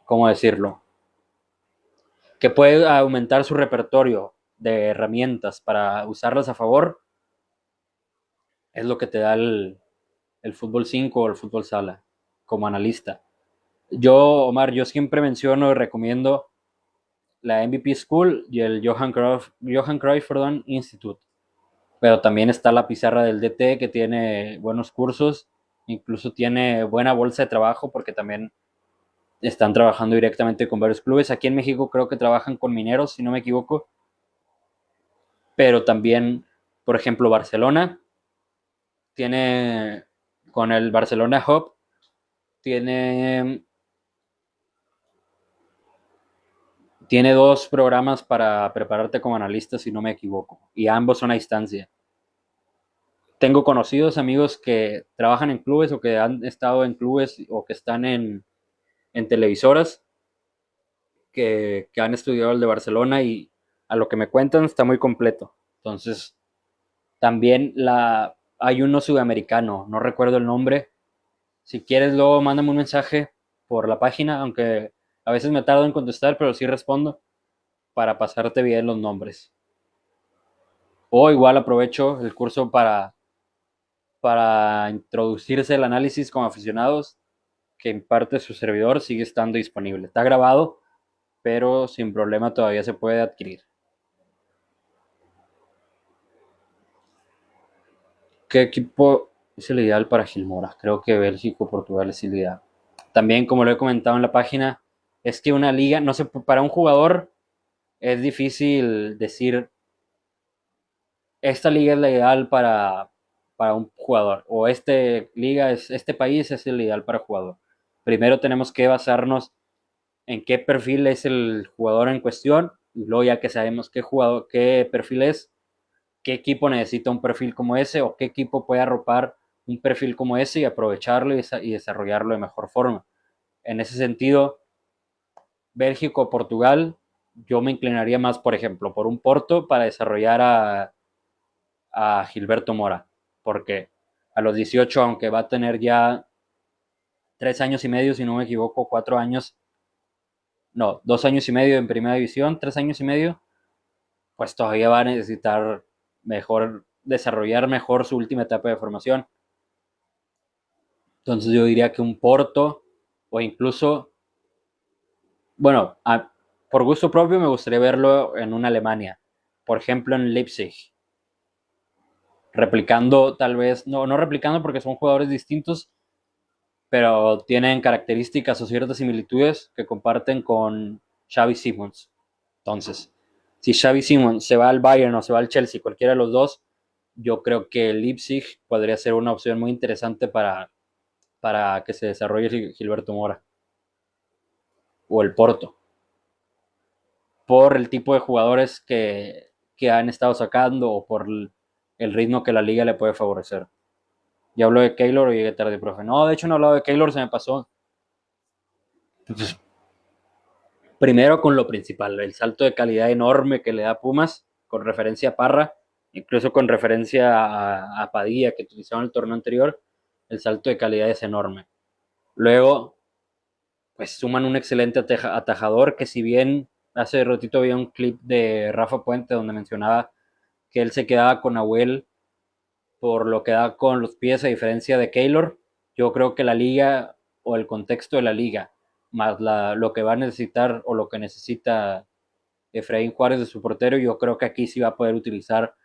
¿cómo decirlo? Que puede aumentar su repertorio de herramientas para usarlas a favor, es lo que te da el fútbol 5 o el fútbol sala como analista. Yo, Omar, yo siempre menciono y recomiendo la MVP School y el Johan Cruyff perdón, Institute. Pero también está la pizarra del DT que tiene buenos cursos, incluso tiene buena bolsa de trabajo porque también están trabajando directamente con varios clubes. Aquí en México creo que trabajan con Mineros, si no me equivoco, pero también, por ejemplo, Barcelona tiene, con el Barcelona Hub, tiene, tiene dos programas para prepararte como analista, si no me equivoco, y ambos son a distancia. Tengo conocidos amigos que trabajan en clubes o que han estado en clubes o que están en televisoras que han estudiado el de Barcelona y a lo que me cuentan está muy completo. Entonces, también hay uno sudamericano, no recuerdo el nombre. Si quieres, luego mándame un mensaje por la página, aunque a veces me tardo en contestar, pero sí respondo para pasarte bien los nombres. O igual aprovecho el curso para introducirse al análisis como aficionados que imparte su servidor, sigue estando disponible. Está grabado, pero sin problema todavía se puede adquirir. ¿Qué equipo es el ideal para Gilmora? Creo que Bélgica o Portugal es el ideal. También, como lo he comentado en la página, es que una liga, no sé, para un jugador es difícil decir esta liga es la ideal para un jugador o este país es el ideal para jugador. Primero tenemos que basarnos en qué perfil es el jugador en cuestión y luego ya que sabemos qué perfil es, qué equipo necesita un perfil como ese o qué equipo puede arropar un perfil como ese y aprovecharlo y desarrollarlo de mejor forma. En ese sentido, Bélgica o Portugal yo me inclinaría más, por ejemplo, por un Porto para desarrollar a Gilberto Mora, porque a los 18, aunque va a tener ya 3 años y medio, si no me equivoco, 4 años, no, 2 años y medio en primera división, 3 años y medio, pues todavía va a necesitar mejor, desarrollar mejor su última etapa de formación. Entonces yo diría que un Porto o incluso, bueno, por gusto propio me gustaría verlo en una Alemania, por ejemplo en Leipzig, replicando tal vez, no, no replicando porque son jugadores distintos, pero tienen características o ciertas similitudes que comparten con Xavi Simons. Entonces, si Xavi Simons se va al Bayern o se va al Chelsea, cualquiera de los dos, yo creo que el Leipzig podría ser una opción muy interesante para que se desarrolle Gilberto Mora o el Porto, por el tipo de jugadores que han estado sacando o por el ritmo que la liga le puede favorecer. Ya hablo de Keylor o llegué tarde, profe. No, de hecho no he hablado de Keylor, se me pasó. Entonces, primero con lo principal, el salto de calidad enorme que le da Pumas, con referencia a Parra, incluso con referencia a Padilla, que utilizaron el torneo anterior, el salto de calidad es enorme. Luego, pues suman un excelente atajador, que si bien hace ratito había un clip de Rafa Puente donde mencionaba que él se quedaba con Nahuel por lo que da con los pies a diferencia de Keylor, yo creo que la liga o el contexto de la liga, más lo que va a necesitar o lo que necesita Efraín Juárez de su portero, yo creo que aquí sí va a poder utilizar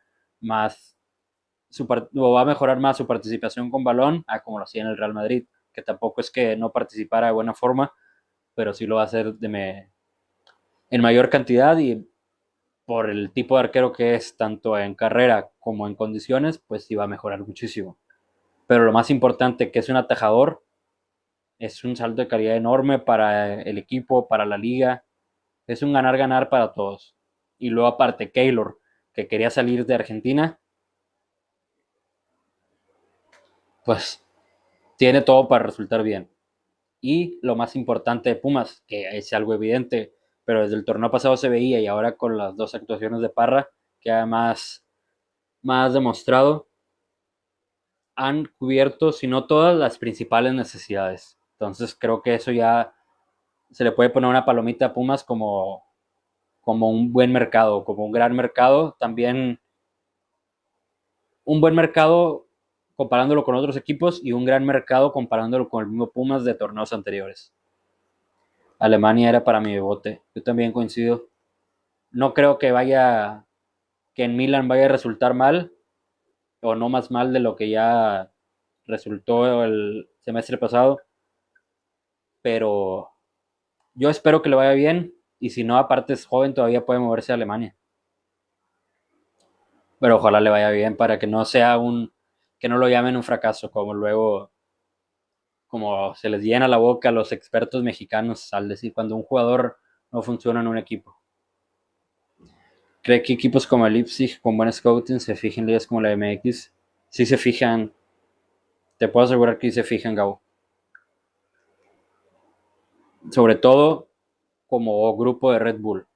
más, o va a mejorar más su participación con balón, como lo hacía en el Real Madrid, que tampoco es que no participara de buena forma, pero sí lo va a hacer en mayor cantidad y por el tipo de arquero que es, tanto en carrera como en condiciones, pues sí va a mejorar muchísimo. Pero lo más importante, que es un atajador, es un salto de calidad enorme para el equipo, para la liga, es un ganar-ganar para todos. Y luego aparte, Keylor, que quería salir de Argentina, pues tiene todo para resultar bien. Y lo más importante de Pumas, que es algo evidente, pero desde el torneo pasado se veía y ahora con las dos actuaciones de Parra, que además más demostrado, han cubierto, si no todas, las principales necesidades. Entonces creo que eso ya se le puede poner una palomita a Pumas como un buen mercado, como un gran mercado. También un buen mercado comparándolo con otros equipos y un gran mercado comparándolo con el mismo Pumas de torneos anteriores. Alemania era para mi bote. Yo también coincido. No creo que en Milan vaya a resultar mal o no más mal de lo que ya resultó el semestre pasado, pero yo espero que le vaya bien y si no, aparte es joven, todavía puede moverse a Alemania. Pero ojalá le vaya bien para que no sea que no lo llamen un fracaso, como luego, como se les llena la boca a los expertos mexicanos al decir cuando un jugador no funciona en un equipo. ¿Cree que equipos como el Leipzig con buen scouting se fijan en ligas como la MX? Sí se fijan, te puedo asegurar que sí se fijan, Gabo. Sobre todo como grupo de Red Bull.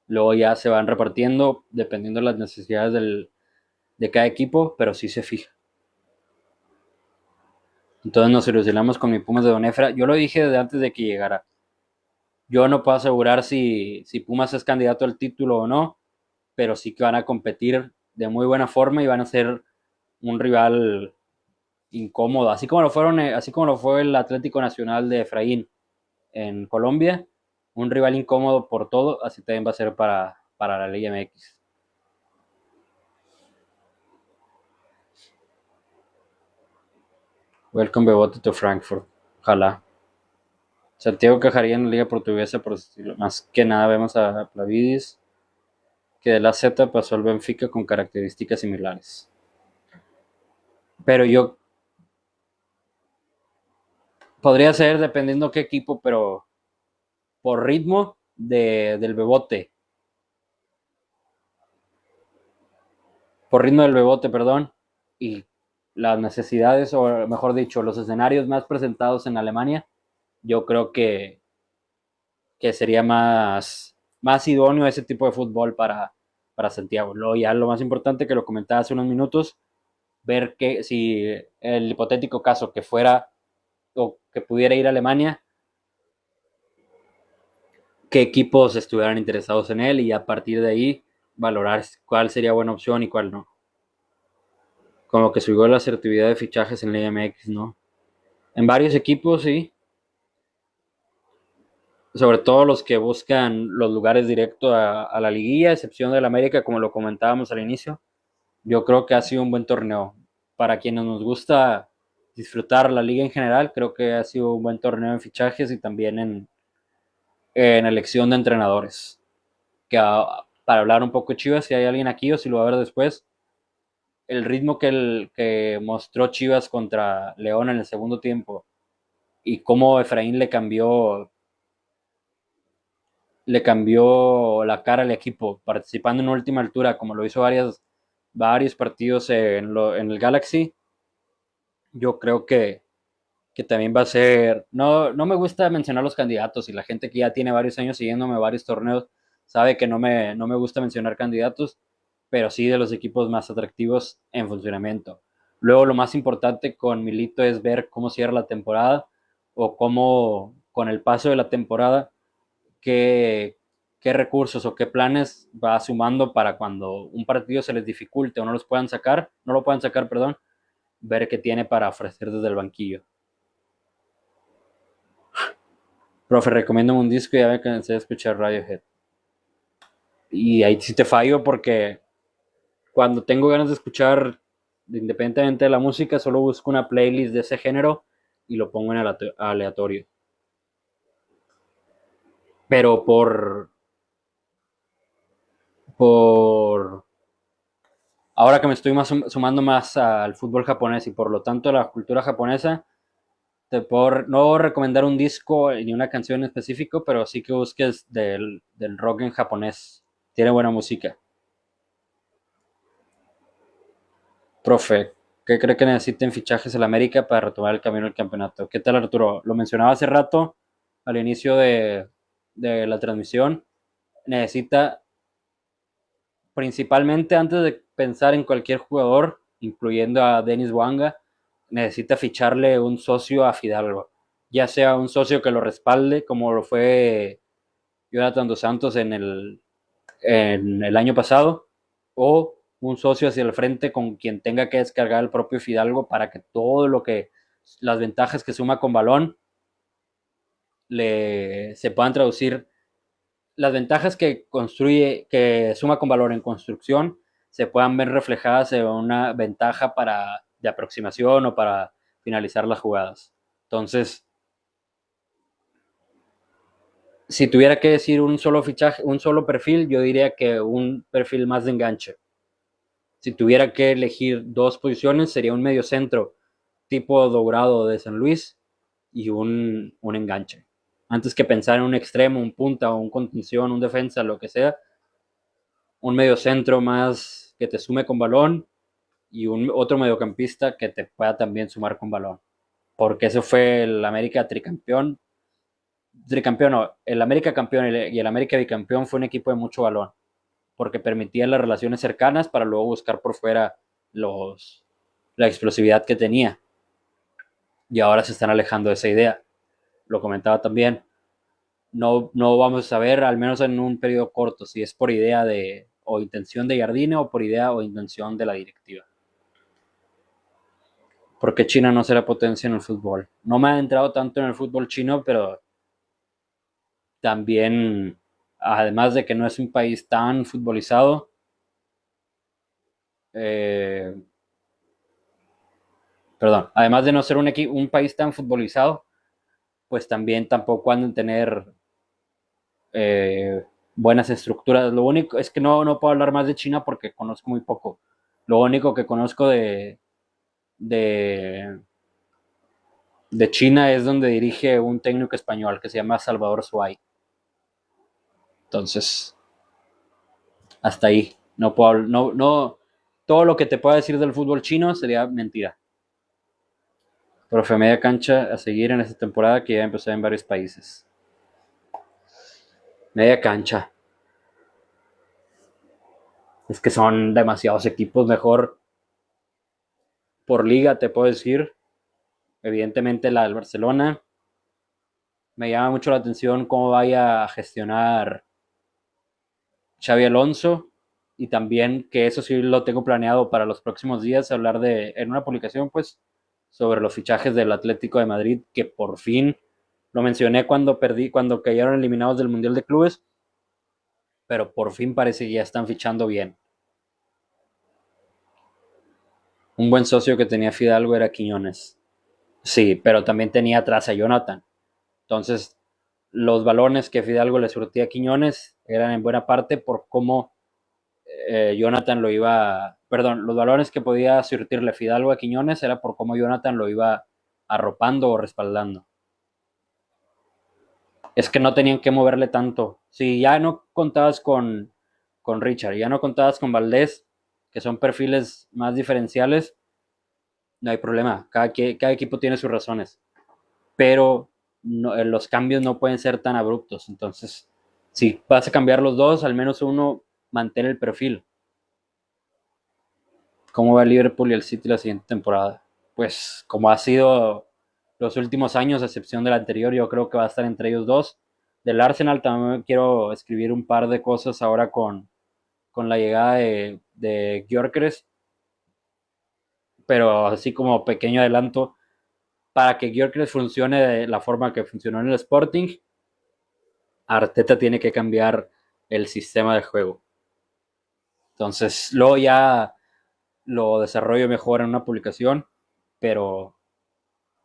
Luego ya se van repartiendo dependiendo de las necesidades de cada equipo, pero sí se fija. Entonces nos ilusionamos con mi Pumas de Don Efra. Yo lo dije desde antes de que llegara. Yo no puedo asegurar si Pumas es candidato al título o no, pero sí que van a competir de muy buena forma y van a ser un rival incómodo, así como lo fue el Atlético Nacional de Efraín en Colombia, un rival incómodo por todo, así también va a ser para la Liga MX. Welcome Bebote to Frankfurt. Ojalá. Santiago Cajaría en la Liga Portuguesa, por estilo. Más que nada vemos a Plavidis, que de la Z pasó al Benfica con características similares. Pero yo podría ser dependiendo qué equipo, pero por ritmo del Bebote. Por ritmo del Bebote, perdón. Y las necesidades, o mejor dicho, los escenarios más presentados en Alemania, yo creo que sería más idóneo a ese tipo de fútbol para Santiago. Luego ya lo más importante, que lo comentaba hace unos minutos, ver que si el hipotético caso que fuera o que pudiera ir a Alemania, qué equipos estuvieran interesados en él y a partir de ahí valorar cuál sería buena opción y cuál no. Como que subió la asertividad de fichajes en la MX, ¿no? En varios equipos, sí. Sobre todo los que buscan los lugares directos a la liguilla, a excepción del América, como lo comentábamos al inicio. Yo creo que ha sido un buen torneo. Para quienes nos gusta disfrutar la liga en general, creo que ha sido un buen torneo en fichajes y también en elección de entrenadores. Que para hablar un poco de Chivas, si hay alguien aquí o si lo va a ver después, el ritmo que mostró Chivas contra León en el segundo tiempo y cómo Efraín le cambió la cara al equipo, participando en última altura, como lo hizo varios partidos en el Galaxy. Yo creo que también va a ser. No, no me gusta mencionar los candidatos y la gente que ya tiene varios años siguiéndome varios torneos sabe que no me gusta mencionar candidatos, pero sí de los equipos más atractivos en funcionamiento. Luego lo más importante con Milito es ver cómo cierra la temporada o cómo con el paso de la temporada qué, qué recursos o qué planes va sumando para cuando un partido se les dificulte o no lo puedan sacar, perdón, ver qué tiene para ofrecer desde el banquillo. Profe, recomiendo un disco y ya me cansé de escuchar Radiohead. Y ahí sí te fallo porque cuando tengo ganas de escuchar, independientemente de la música, solo busco una playlist de ese género y lo pongo en aleatorio. Pero por ahora que me estoy sumando más al fútbol japonés y por lo tanto a la cultura japonesa, te puedo no recomendar un disco ni una canción en específico, pero sí que busques del rock en japonés. Tiene buena música. Profe, ¿qué cree que necesiten fichajes el América para retomar el camino del campeonato? ¿Qué tal, Arturo? Lo mencionaba hace rato, al inicio de la transmisión. Necesita, principalmente antes de pensar en cualquier jugador, incluyendo a Denis Wanga, necesita ficharle un socio a Fidalgo. Ya sea un socio que lo respalde, como lo fue Jonathan Dos Santos en el año pasado, o un socio hacia el frente con quien tenga que descargar el propio Fidalgo para que todo las ventajas que suma con balón se puedan traducir, las ventajas que suma con valor en construcción, se puedan ver reflejadas en una ventaja de aproximación o para finalizar las jugadas. Entonces, si tuviera que decir un solo fichaje, un solo perfil, yo diría que un perfil más de enganche. Si tuviera que elegir dos posiciones, sería un medio centro tipo Dourado de San Luis y un enganche. Antes que pensar en un extremo, un punta o un contención, un defensa, lo que sea, un medio centro más que te sume con balón y otro mediocampista que te pueda también sumar con balón. Porque eso fue el América tricampeón. Tricampeón no, el América campeón y el América bicampeón fue un equipo de mucho balón porque permitía las relaciones cercanas para luego buscar por fuera la explosividad que tenía. Y ahora se están alejando de esa idea. Lo comentaba también. No, no vamos a ver, al menos en un periodo corto, si es por idea o intención de Jardine o por idea o intención de la directiva. Porque China no será potencia en el fútbol. No me he entrado tanto en el fútbol chino, pero también, además de que no es un país tan futbolizado, eh, perdón, además de no ser un país tan futbolizado, pues también tampoco han de tener buenas estructuras. Lo único es que no puedo hablar más de China porque conozco muy poco. Lo único que conozco de, de China es donde dirige un técnico español que se llama Salvador Suárez. Entonces, hasta ahí. No, todo lo que te pueda decir del fútbol chino sería mentira. Profe, media cancha a seguir en esta temporada que ya empezó en varios países. Media cancha. Es que son demasiados equipos. Mejor por liga, te puedo decir. Evidentemente la del Barcelona. Me llama mucho la atención cómo vaya a gestionar Xavi Alonso. Y también que eso sí lo tengo planeado para los próximos días, hablar en una publicación, pues, sobre los fichajes del Atlético de Madrid, que por fin lo mencioné cuando cayeron eliminados del Mundial de Clubes, pero por fin parece que ya están fichando bien. Un buen socio que tenía Fidalgo era Quiñones. Sí, pero también tenía atrás a Jonathan. Entonces, los balones que Fidalgo le surtía a Quiñones eran en buena parte por cómo Jonathan lo iba. Perdón, los balones que podía surtirle Fidalgo a Quiñones era por cómo Jonathan lo iba arropando o respaldando. Es que no tenían que moverle tanto. Si ya no contabas con Richard, ya no contabas con Valdés, que son perfiles más diferenciales, no hay problema. Cada equipo tiene sus razones. Pero no, los cambios no pueden ser tan abruptos. Entonces, si vas a cambiar los dos, al menos uno mantén el perfil. ¿Cómo va el Liverpool y el City la siguiente temporada? Pues como ha sido los últimos años, a excepción del anterior, yo creo que va a estar entre ellos dos. Del Arsenal también quiero escribir un par de cosas ahora con la llegada de Gyökeres, pero así como pequeño adelanto, para que Gyökeres funcione de la forma que funcionó en el Sporting, Arteta tiene que cambiar el sistema de juego. Entonces, luego ya lo desarrollo mejor en una publicación, pero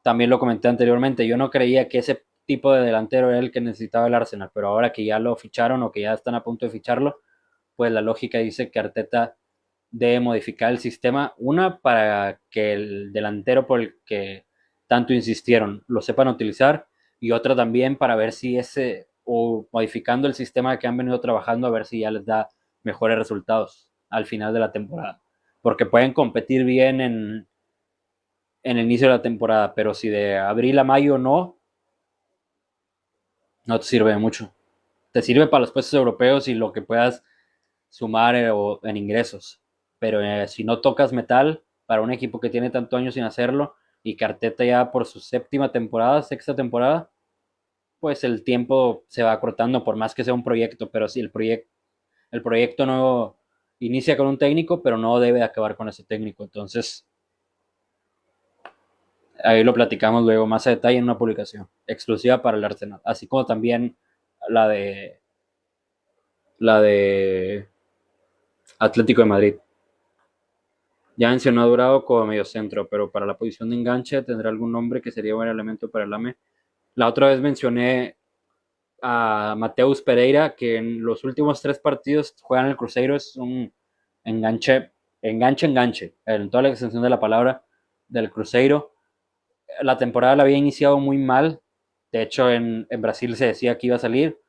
también lo comenté anteriormente, yo no creía que ese tipo de delantero era el que necesitaba el Arsenal, pero ahora que ya lo ficharon o que ya están a punto de ficharlo, pues la lógica dice que Arteta debe modificar el sistema, una para que el delantero por el que tanto insistieron lo sepan utilizar, y otra también para ver si o modificando el sistema que han venido trabajando, a ver si ya les da mejores resultados al final de la temporada, porque pueden competir bien en el inicio de la temporada, pero si de abril a mayo no te sirve de mucho. Te sirve para los puestos europeos y lo que puedas sumar en ingresos. Pero si no tocas metal para un equipo que tiene tantos años sin hacerlo y que Arteta ya por su séptima temporada, sexta temporada, pues el tiempo se va acortando por más que sea un proyecto, pero si el proyecto no inicia con un técnico, pero no debe acabar con ese técnico. Entonces, ahí lo platicamos luego más a detalle en una publicación exclusiva para el Arsenal, así como también la de la de Atlético de Madrid. Ya mencionó a Dorado como mediocentro, pero para la posición de enganche tendrá algún nombre que sería buen elemento para el AME. La otra vez mencioné a Mateus Pereira, que en los últimos 3 partidos juega en el Cruzeiro, es un enganche, enganche, en toda la extensión de la palabra del Cruzeiro. La temporada la había iniciado muy mal, de hecho en Brasil se decía que iba a salir,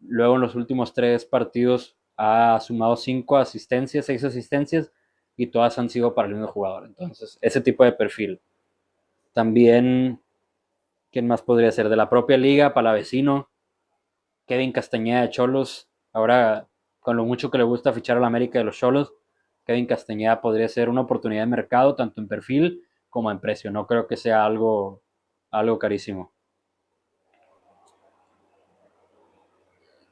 luego en los últimos 3 partidos ha sumado 5 asistencias, 6 asistencias, y todas han sido para el mismo jugador. Entonces, ese tipo de perfil. También, ¿quién más podría ser? De la propia liga, Palavecino, Kevin Castañeda de Cholos. Ahora, con lo mucho que le gusta fichar a la América de los Cholos, Kevin Castañeda podría ser una oportunidad de mercado, tanto en perfil como en precio. No creo que sea algo carísimo.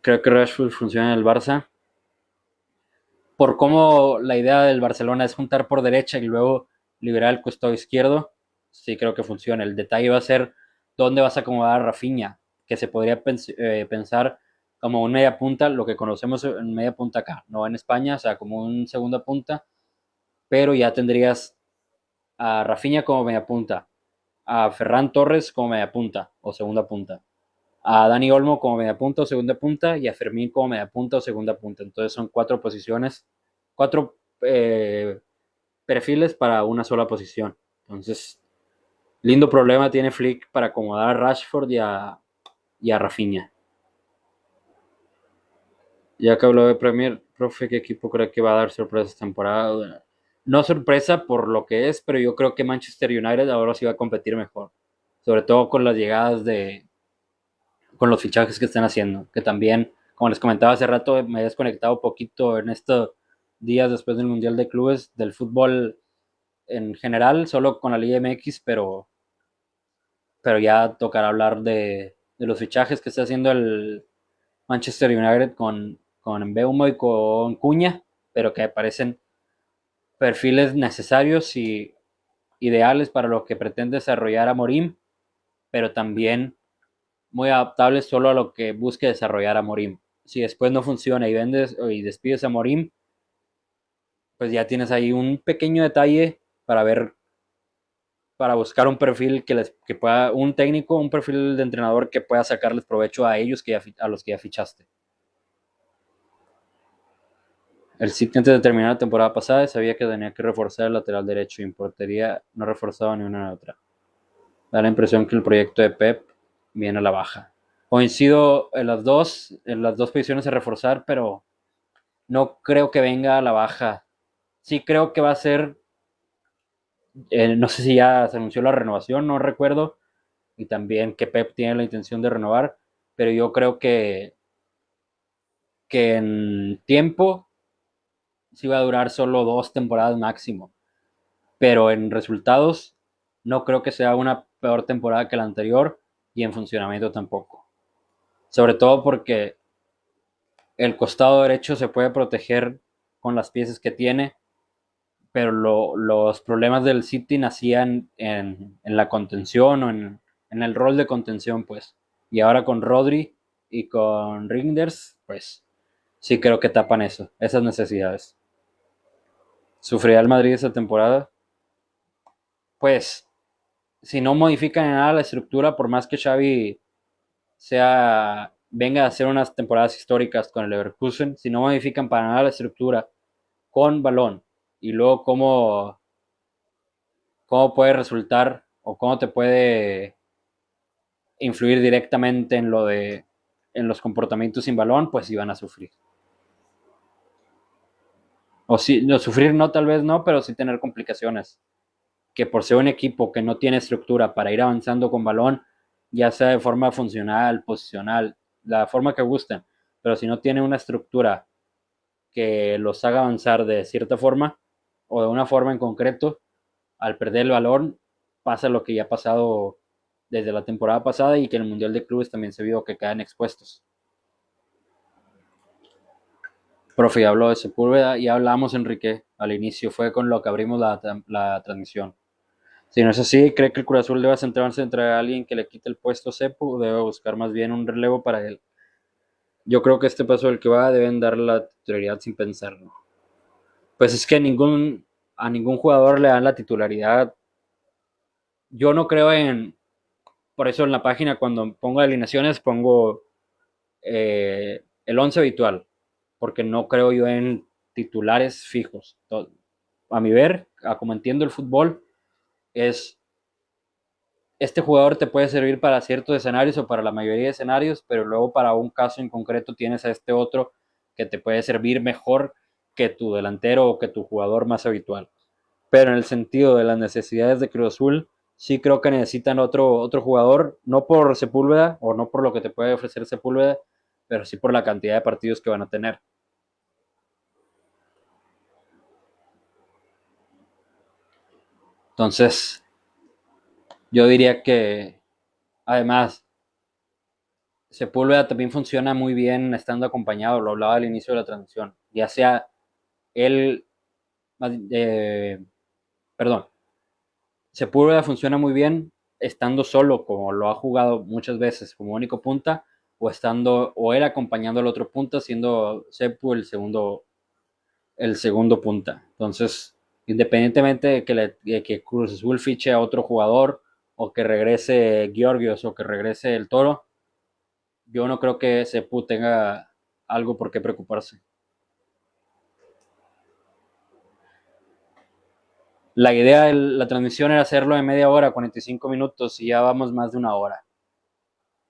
Creo que Rashford funciona en el Barça. Por cómo la idea del Barcelona es juntar por derecha y luego liberar el costado izquierdo, sí creo que funciona. El detalle va a ser dónde vas a acomodar a Rafinha, que se podría pensar como un media punta, lo que conocemos en media punta acá, no en España, o sea, como un segunda punta, pero ya tendrías a Rafinha como media punta, a Ferran Torres como media punta o segunda punta, a Dani Olmo como media punta o segunda punta y a Fermín como media punta o segunda punta. Entonces son 4 posiciones, 4 perfiles para una sola posición. Entonces, lindo problema tiene Flick para acomodar a Rashford y a Rafinha. Ya que habló de Premier, profe, ¿qué equipo cree que va a dar sorpresa esta temporada? No sorpresa por lo que es, pero yo creo que Manchester United ahora sí va a competir mejor. Sobre todo con las llegadas con los fichajes que están haciendo. Que también, como les comentaba hace rato, me he desconectado un poquito en esto días después del Mundial de Clubes del fútbol en general, solo con la Liga MX, pero ya tocará hablar de los fichajes que está haciendo el Manchester United con Mbeumo y con Cuña, pero que parecen perfiles necesarios y ideales para lo que pretende desarrollar Amorim, pero también muy adaptables solo a lo que busque desarrollar Amorim. Si después no funciona y vendes y despides a Amorim, pues ya tienes ahí un pequeño detalle para ver, para buscar un perfil que pueda, un técnico, un perfil de entrenador que pueda sacarles provecho a ellos a los que ya fichaste. El City antes de terminar la temporada pasada sabía que tenía que reforzar el lateral derecho y en portería no reforzaba ni una ni otra. Da la impresión que el proyecto de Pep viene a la baja. Coincido en las dos posiciones a reforzar, pero no creo que venga a la baja. Sí creo que va a ser, no sé si ya se anunció la renovación, no recuerdo, y también que Pep tiene la intención de renovar, pero yo creo que en tiempo sí va a durar solo 2 temporadas máximo, pero en resultados no creo que sea una peor temporada que la anterior y en funcionamiento tampoco. Sobre todo porque el costado derecho se puede proteger con las piezas que tiene, pero los problemas del City nacían en la contención o en el rol de contención, pues. Y ahora con Rodri y con Ringers, pues sí creo que tapan eso, esas necesidades. ¿Sufrirá el Madrid esta temporada? Pues si no modifican en nada la estructura, por más que Xavi venga a hacer unas temporadas históricas con el Leverkusen, si no modifican para nada la estructura con balón y luego cómo puede resultar o cómo te puede influir directamente en los comportamientos sin balón, pues iban a sufrir. O si, no, sufrir no, tal vez no, pero sí tener complicaciones. Que por ser un equipo que no tiene estructura para ir avanzando con balón, ya sea de forma funcional, posicional, la forma que gusten, pero si no tiene una estructura que los haga avanzar de cierta forma o de una forma en concreto, al perder el balón pasa lo que ya ha pasado desde la temporada pasada y que en el Mundial de Clubes también se vio que quedan expuestos. Profe, ya habló de Sepúlveda y hablamos, Enrique, al inicio, fue con lo que abrimos la transmisión. Si no es así, ¿cree que el Cruz Azul debe centrarse entre alguien que le quite el puesto a Cepu o debe buscar más bien un relevo para él? Yo creo que este paso del que va deben darle la titularidad sin pensarlo. Pues es que a ningún jugador le dan la titularidad. Yo no creo por eso en la página cuando pongo alineaciones pongo el 11 habitual, porque no creo yo en titulares fijos. A mi ver, a como entiendo el fútbol, es este jugador te puede servir para ciertos escenarios o para la mayoría de escenarios, pero luego para un caso en concreto tienes a este otro que te puede servir mejor que tu delantero o que tu jugador más habitual. Pero en el sentido de las necesidades de Cruz Azul, sí creo que necesitan otro jugador, no por Sepúlveda o no por lo que te puede ofrecer Sepúlveda, pero sí por la cantidad de partidos que van a tener. Entonces, yo diría que además Sepúlveda también funciona muy bien estando acompañado, lo hablaba al inicio de la transmisión, ya sea él, eh, perdón, Sepúlveda funciona muy bien estando solo, como lo ha jugado muchas veces como único punta, o él acompañando al otro punta, siendo Sepu el segundo punta. Entonces, independientemente de que Cruz Azul fiche a otro jugador, o que regrese Georgios, o que regrese el Toro, yo no creo que Sepu tenga algo por qué preocuparse. La idea de la transmisión era hacerlo en media hora, 45 minutos, y ya vamos más de una hora.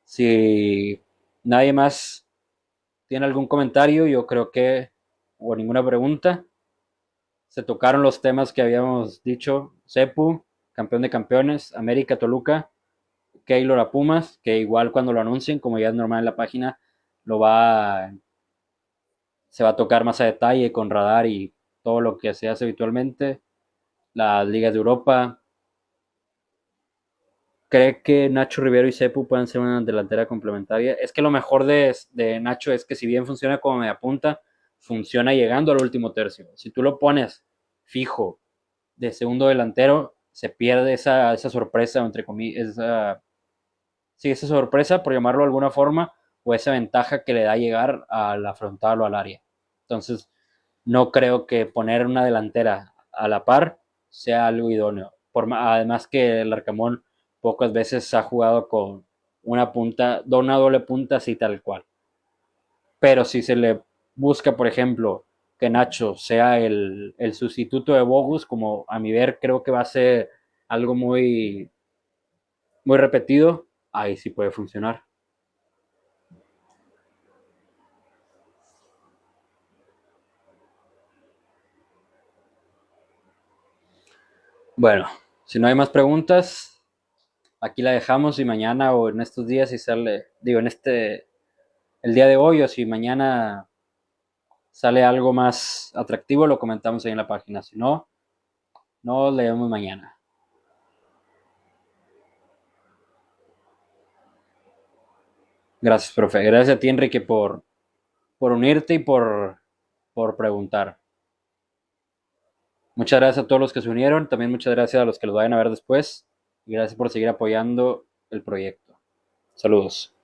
Si nadie más tiene algún comentario, yo creo que, o ninguna pregunta, se tocaron los temas que habíamos dicho: Cepu, campeón de campeones, América, Toluca, Keylor a Pumas, que igual cuando lo anuncien, como ya es normal en la página, lo va se va a tocar más a detalle con radar todo lo que se hace habitualmente, las ligas de Europa. ¿Cree que Nacho Rivero y Sepu pueden ser una delantera complementaria? Es que lo mejor de Nacho es que si bien funciona como media punta, funciona llegando al último tercio. Si tú lo pones fijo de segundo delantero, se pierde esa sorpresa, entre comillas, sí, esa sorpresa, por llamarlo de alguna forma, o esa ventaja que le da llegar al afrontarlo al área. Entonces, no creo que poner una delantera a la par sea algo idóneo. Además que el Arcamón pocas veces ha jugado con una doble punta así tal cual. Pero si se le busca, por ejemplo, que Nacho sea el sustituto de Bogus, como a mi ver creo que va a ser algo muy repetido, ahí sí puede funcionar. Bueno, si no hay más preguntas, aquí la dejamos y mañana o en estos días si sale, digo, el día de hoy o si mañana sale algo más atractivo, lo comentamos ahí en la página. Si no, nos leemos mañana. Gracias, profe. Gracias a ti, Enrique, por unirte y por preguntar. Muchas gracias a todos los que se unieron. También muchas gracias a los que los vayan a ver después. Y gracias por seguir apoyando el proyecto. Saludos.